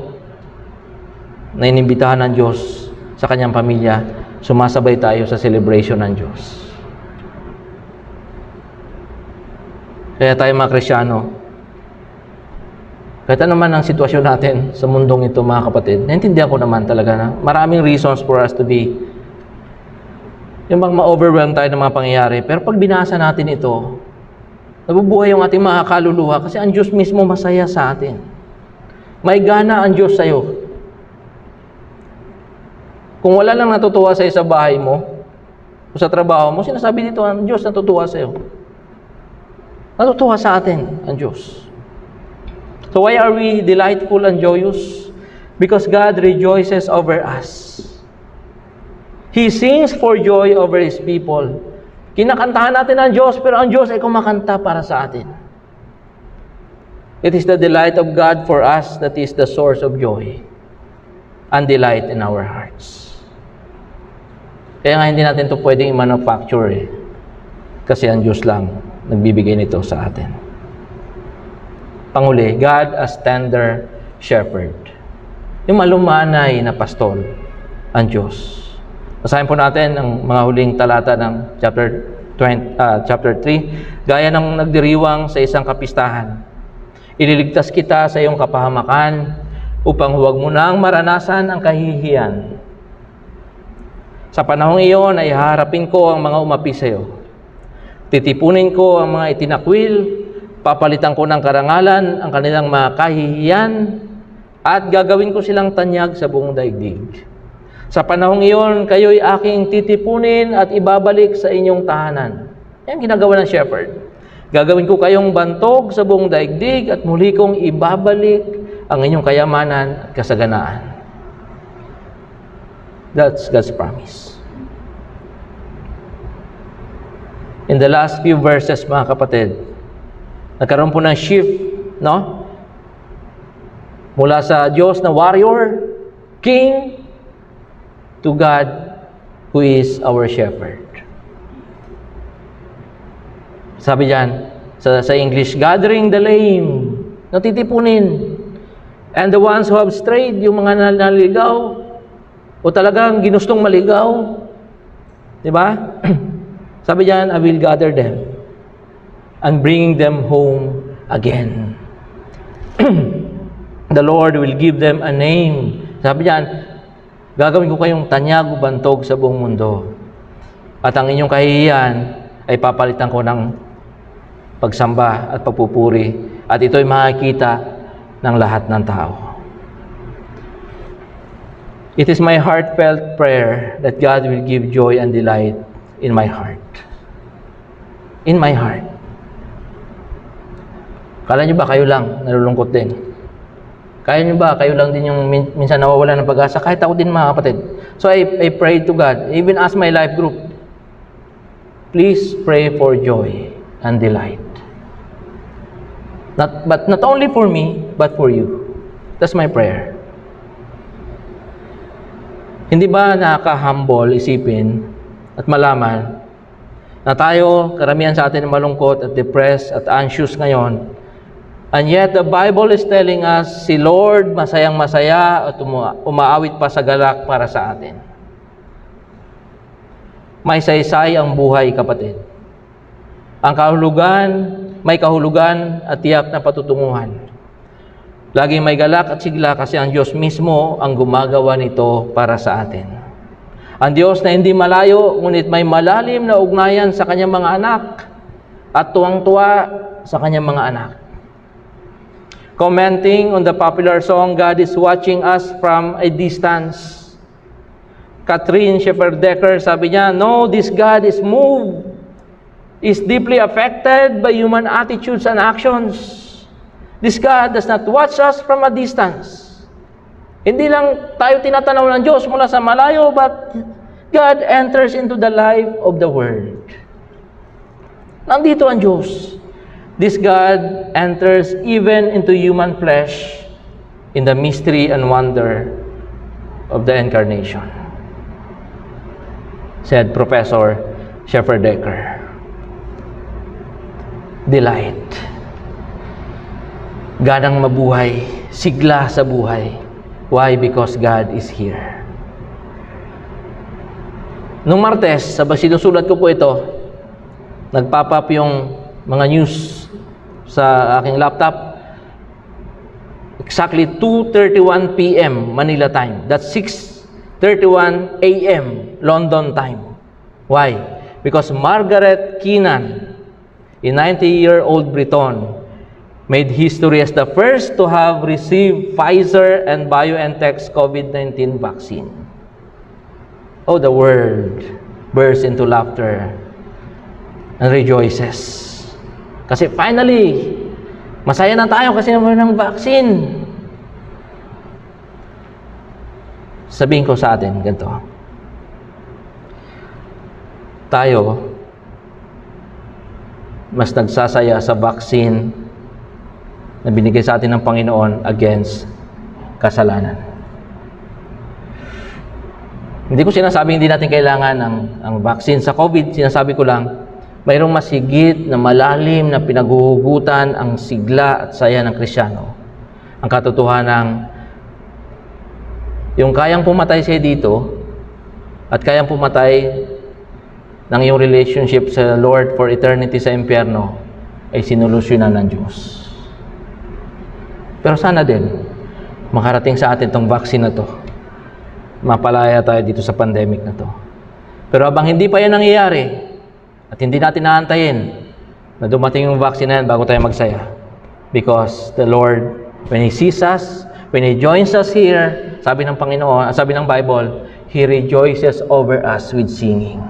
na inimbitahan ng Diyos sa kanyang pamilya, sumasabay tayo sa celebration ng Diyos. Kaya tayo mga Kristyano, kahit ano man ang sitwasyon natin sa mundong ito mga kapatid, naintindihan ko naman talaga na maraming reasons for us to be yung bang ma-overwhelm tayo ng mga pangyayari. Pero pag binasa natin ito, nabubuhay yung ating mga kaluluwa kasi ang Diyos mismo masaya sa atin. May gana ang Diyos sa'yo. Kung wala lang natutuwa sa'yo sa bahay mo o sa trabaho mo, sinasabi dito ang Diyos natutuwa sa'yo. Natutuwa sa atin ang Diyos. So why are we delightful and joyous? Because God rejoices over us. He sings for joy over His people. Kinakantahan natin ang Diyos, pero ang Diyos ay kumakanta para sa atin. It is the delight of God for us that is the source of joy and delight in our hearts. Kaya nga hindi natin ito pwedeng i-manufacture kasi ang Diyos lang nagbibigay nito sa atin. Panguli, God as tender shepherd. Yung malumanay na pastol, ang Diyos. Basahin po natin ang mga huling talata ng chapter 3. Gaya ng nagdiriwang sa isang kapistahan, ililigtas kita sa iyong kapahamakan upang huwag mo nang maranasan ang kahihiyan. Sa panahong iyon ay haharapin ko ang mga umapi sa iyo. Titipunin ko ang mga itinakwil, papalitan ko ng karangalan ang kanilang mga kahihiyan, at gagawin ko silang tanyag sa buong daigdig. Sa panahong iyon, kayo'y aking titipunin at ibabalik sa inyong tahanan. Yan ginagawa ng shepherd. Gagawin ko kayong bantog sa buong daigdig at muli kong ibabalik ang inyong kayamanan at kasaganaan. That's God's promise. In the last few verses, mga kapatid, nagkaroon po ng shift, no? Mula sa Diyos na warrior, king, to God who is our shepherd. Sabi diyan sa English, gathering the lame, natitipunin, and the ones who have strayed, yung mga naligaw, o talagang ginustong maligaw. Diba? Sabi diyan, I will gather them and bring them home again. The Lord will give them a name. Sabi diyan, gagawin ko kayong tanyag o bantog sa buong mundo. At ang inyong kahihiyan ay papalitan ko ng pagsamba at pagpupuri. At ito'y makikita ng lahat ng tao. It is my heartfelt prayer that God will give joy and delight in my heart. In my heart. Kala nyo ba kayo lang nalulungkot din? Kaya nyo ba, kayo lang din yung minsan nawawala ng pag-asa? Kahit ako din mga kapatid. So I pray to God, even as my life group, please pray for joy and delight. But not only for me, but for you. That's my prayer. Hindi ba nakaka-humble isipin at malaman na tayo, karamihan sa atin malungkot at depressed at anxious ngayon, and yet, the Bible is telling us, si Lord masayang-masaya at umaawit pa sa galak para sa atin. May saysay ang buhay, kapatid. Ang kahulugan, may kahulugan at tiyak na patutunguhan. Laging may galak at sigla kasi ang Diyos mismo ang gumagawa nito para sa atin. Ang Diyos na hindi malayo, ngunit may malalim na ugnayan sa kanyang mga anak at tuwang-tuwa sa kanyang mga anak. Commenting on the popular song, God is watching us from a distance, Catherine Scheffer-Decker, sabi niya, no, this God is moved, is deeply affected by human attitudes and actions. This God does not watch us from a distance. Hindi lang tayo tinatanaw ng Diyos mula sa malayo, but God enters into the life of the world. Nandito ang Diyos. This God enters even into human flesh in the mystery and wonder of the incarnation, said Professor Scheffer-Decker. delight. Ganang mabuhay, sigla sa buhay. Why? Because God is here. Nung Martes, sinusulat ko po ito, nag-pop up yung mga news sa aking laptop. Exactly 2:31 p.m. Manila time. That's 6:31 a.m. London time. Why? Because Margaret Keenan, a 90-year-old Briton, made history as the first to have received Pfizer and BioNTech's COVID-19 vaccine. Oh, the world bursts into laughter and rejoices. Kasi finally, masaya na tayo kasi naman ng vaccine. Sabihin ko sa atin, ganito. Tayo, mas nagsasaya sa vaccine na binigay sa atin ng Panginoon against kasalanan. Hindi ko sinasabing hindi natin kailangan ang vaccine sa COVID. Sinasabi ko lang, mayroong mas higit na malalim na pinaghuhugutan ang sigla at saya ng Kristiyano. Ang katotohanan yung kayang pumatay siya dito at kayang pumatay ng iyong relationship sa Lord for eternity sa impyerno ay sinolusyonan ng Diyos. Pero sana din, makarating sa atin itong vaccine na to. Mapalaya tayo dito sa pandemic na to. Pero habang hindi pa yan nangyayari, at hindi natin naantayin na dumating yung vaccine na yan bago tayo magsaya. Because the Lord, when He sees us, when He joins us here, sabi ng Panginoon, sabi ng Bible, He rejoices over us with singing.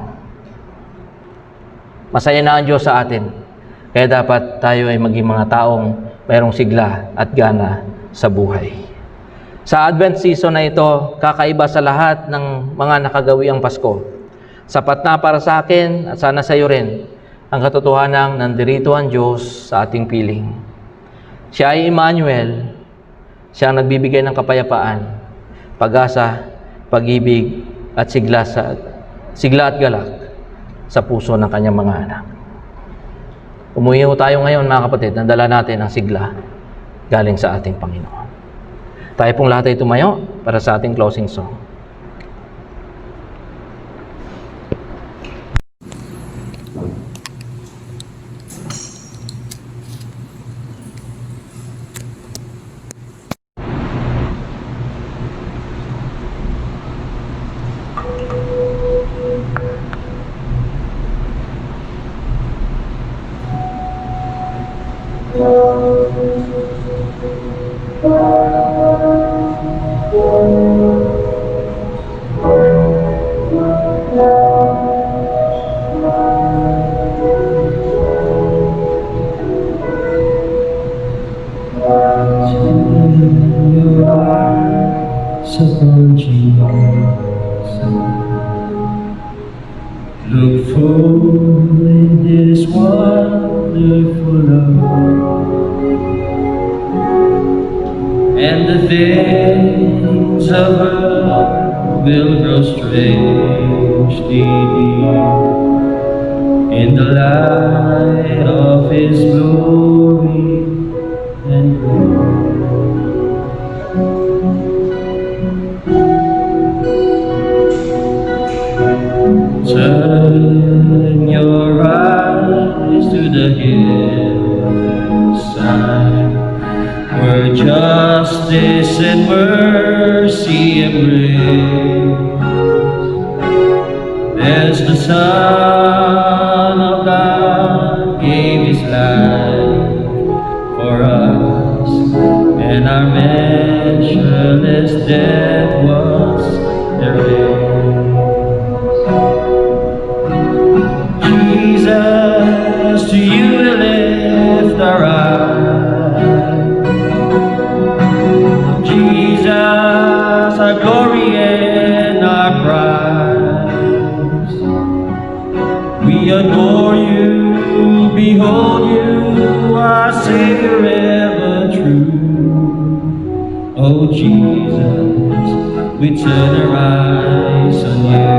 Masaya na ang Diyos sa atin. Kaya dapat tayo ay maging mga taong mayroong sigla at gana sa buhay. Sa Advent season na ito, kakaiba sa lahat ng mga nakagawiang Pasko. Sapat na para sa akin at sana sa iyo rin ang katotohanang nandirito ang Diyos sa ating piling. Siya ay Emmanuel, siya ang nagbibigay ng kapayapaan, pag-asa, pag-ibig at sigla at galak sa puso ng kanyang mga anak. Umuwi tayo ngayon mga kapatid, nandala natin ang sigla galing sa ating Panginoon. Tayo pong lahat ay tumayo para sa ating closing song. Look full in His wonderful love, and the things of earth will grow strangely dear in the light of His glory and grace. Turn your eyes to the hillside, where justice and mercy embrace. There's the Son of God gave His life for us, and our measureless debt was erased. Jesus, to you we lift our eyes. Jesus, our glory and our prize. We adore you, behold you, our Savior ever true. Oh Jesus, we turn our eyes on you.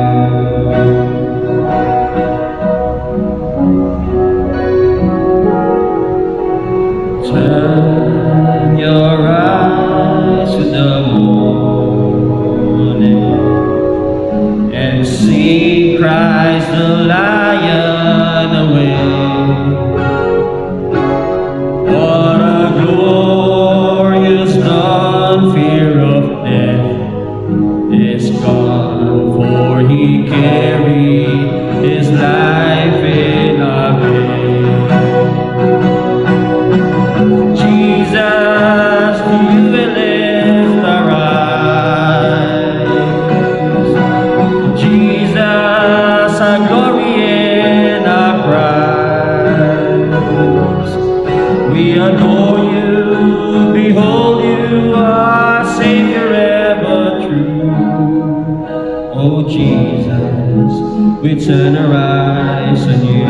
Jesus, we turn our eyes on you.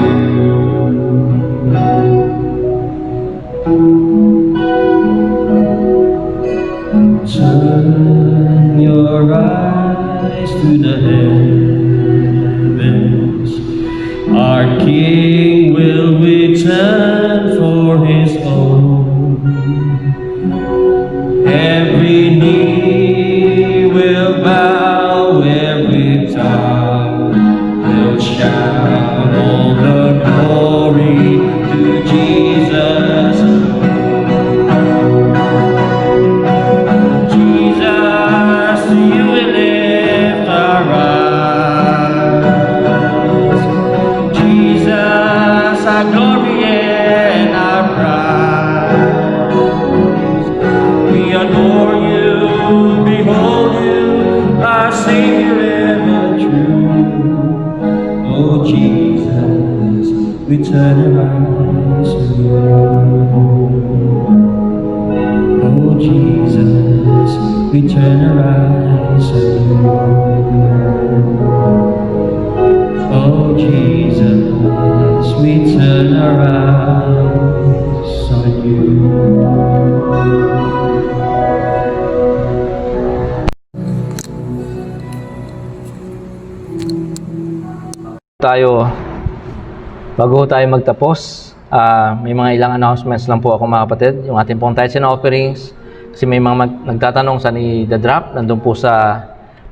Turn your eyes to the heavens. Our King will return for His own. Every knee will bow, every tongue will shout all the glory to Jesus. Jesus, to you we lift our eyes. Jesus, our glory and our pride. We adore you, behold you, our Savior ever true. Oh Jesus, we turn our eyes to you. Oh Jesus, we turn our eyes on you. Oh Jesus, we turn our eyes on you. Tayo, bago tayo magtapos, may mga ilang announcements lang po ako mga kapatid. Yung ating pong tithes and offerings, kasi may mga nagtatanong sa ni The Drop, nandun po sa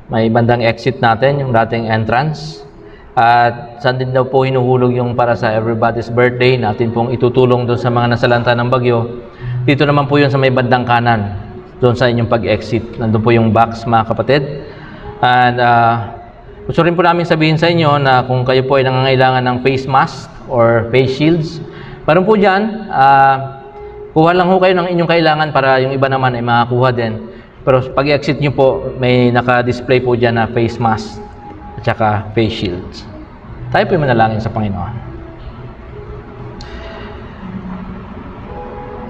may bandang exit natin, yung dating entrance. At saan din daw po hinuhulog yung para sa everybody's birthday, natin pong itutulong doon sa mga nasalanta ng bagyo. Dito naman po yun sa may bandang kanan, doon sa inyong pag-exit. Nandun po yung box mga kapatid. And gusto rin po namin sabihin sa inyo na kung kayo po ay nangangailangan ng face mask or face shields, meron po dyan, kuha lang ho kayo ng inyong kailangan para yung iba naman ay makakuha din. Pero pag-exit nyo po, may naka-display po dyan na face mask at saka face shields. Tayo po yung manalangin sa Panginoon.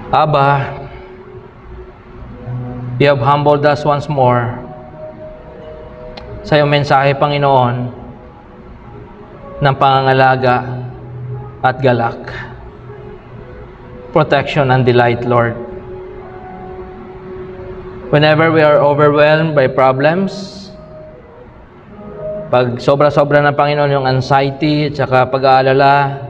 Abba, you have humbled us once more sa iyong mensahe, Panginoon, ng pangangalaga at galak, protection and delight, Lord. Whenever we are overwhelmed by problems, pag sobra-sobra ng Panginoon yung anxiety at saka pag-aalala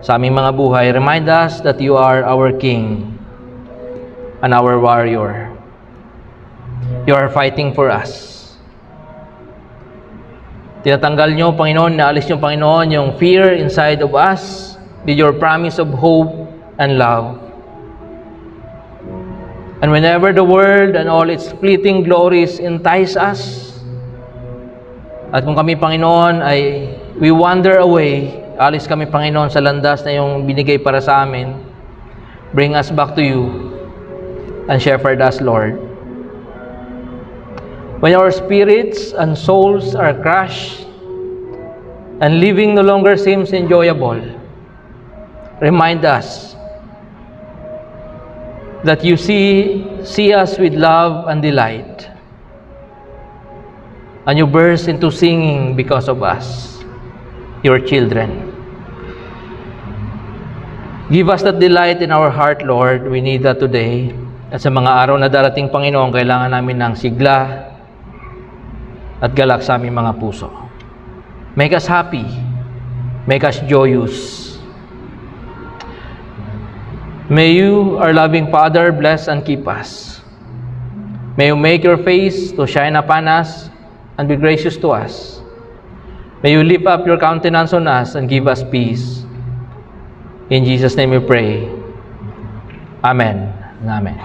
sa aming mga buhay, remind us that you are our King and our warrior. You are fighting for us. Tinatanggal nyo, Panginoon, naalis nyo, Panginoon, yung fear inside of us with your promise of hope and love. And whenever the world and all its fleeting glories entice us, at kung kami, Panginoon, ay we wander away, alis kami, Panginoon, sa landas na yung binigay para sa amin, bring us back to you and shepherd us, Lord. When our spirits and souls are crushed and living no longer seems enjoyable, remind us that you see us with love and delight, and you burst into singing because of us, your children. Give us that delight in our heart, Lord. We need that today. At sa mga araw na darating, Panginoon, kailangan namin ng sigla at galak sa aming mga puso. Make us happy. Make us joyous. May you, our loving Father, bless and keep us. May you make your face to shine upon us and be gracious to us. May you lift up your countenance on us and give us peace. In Jesus' name we pray. Amen and amen.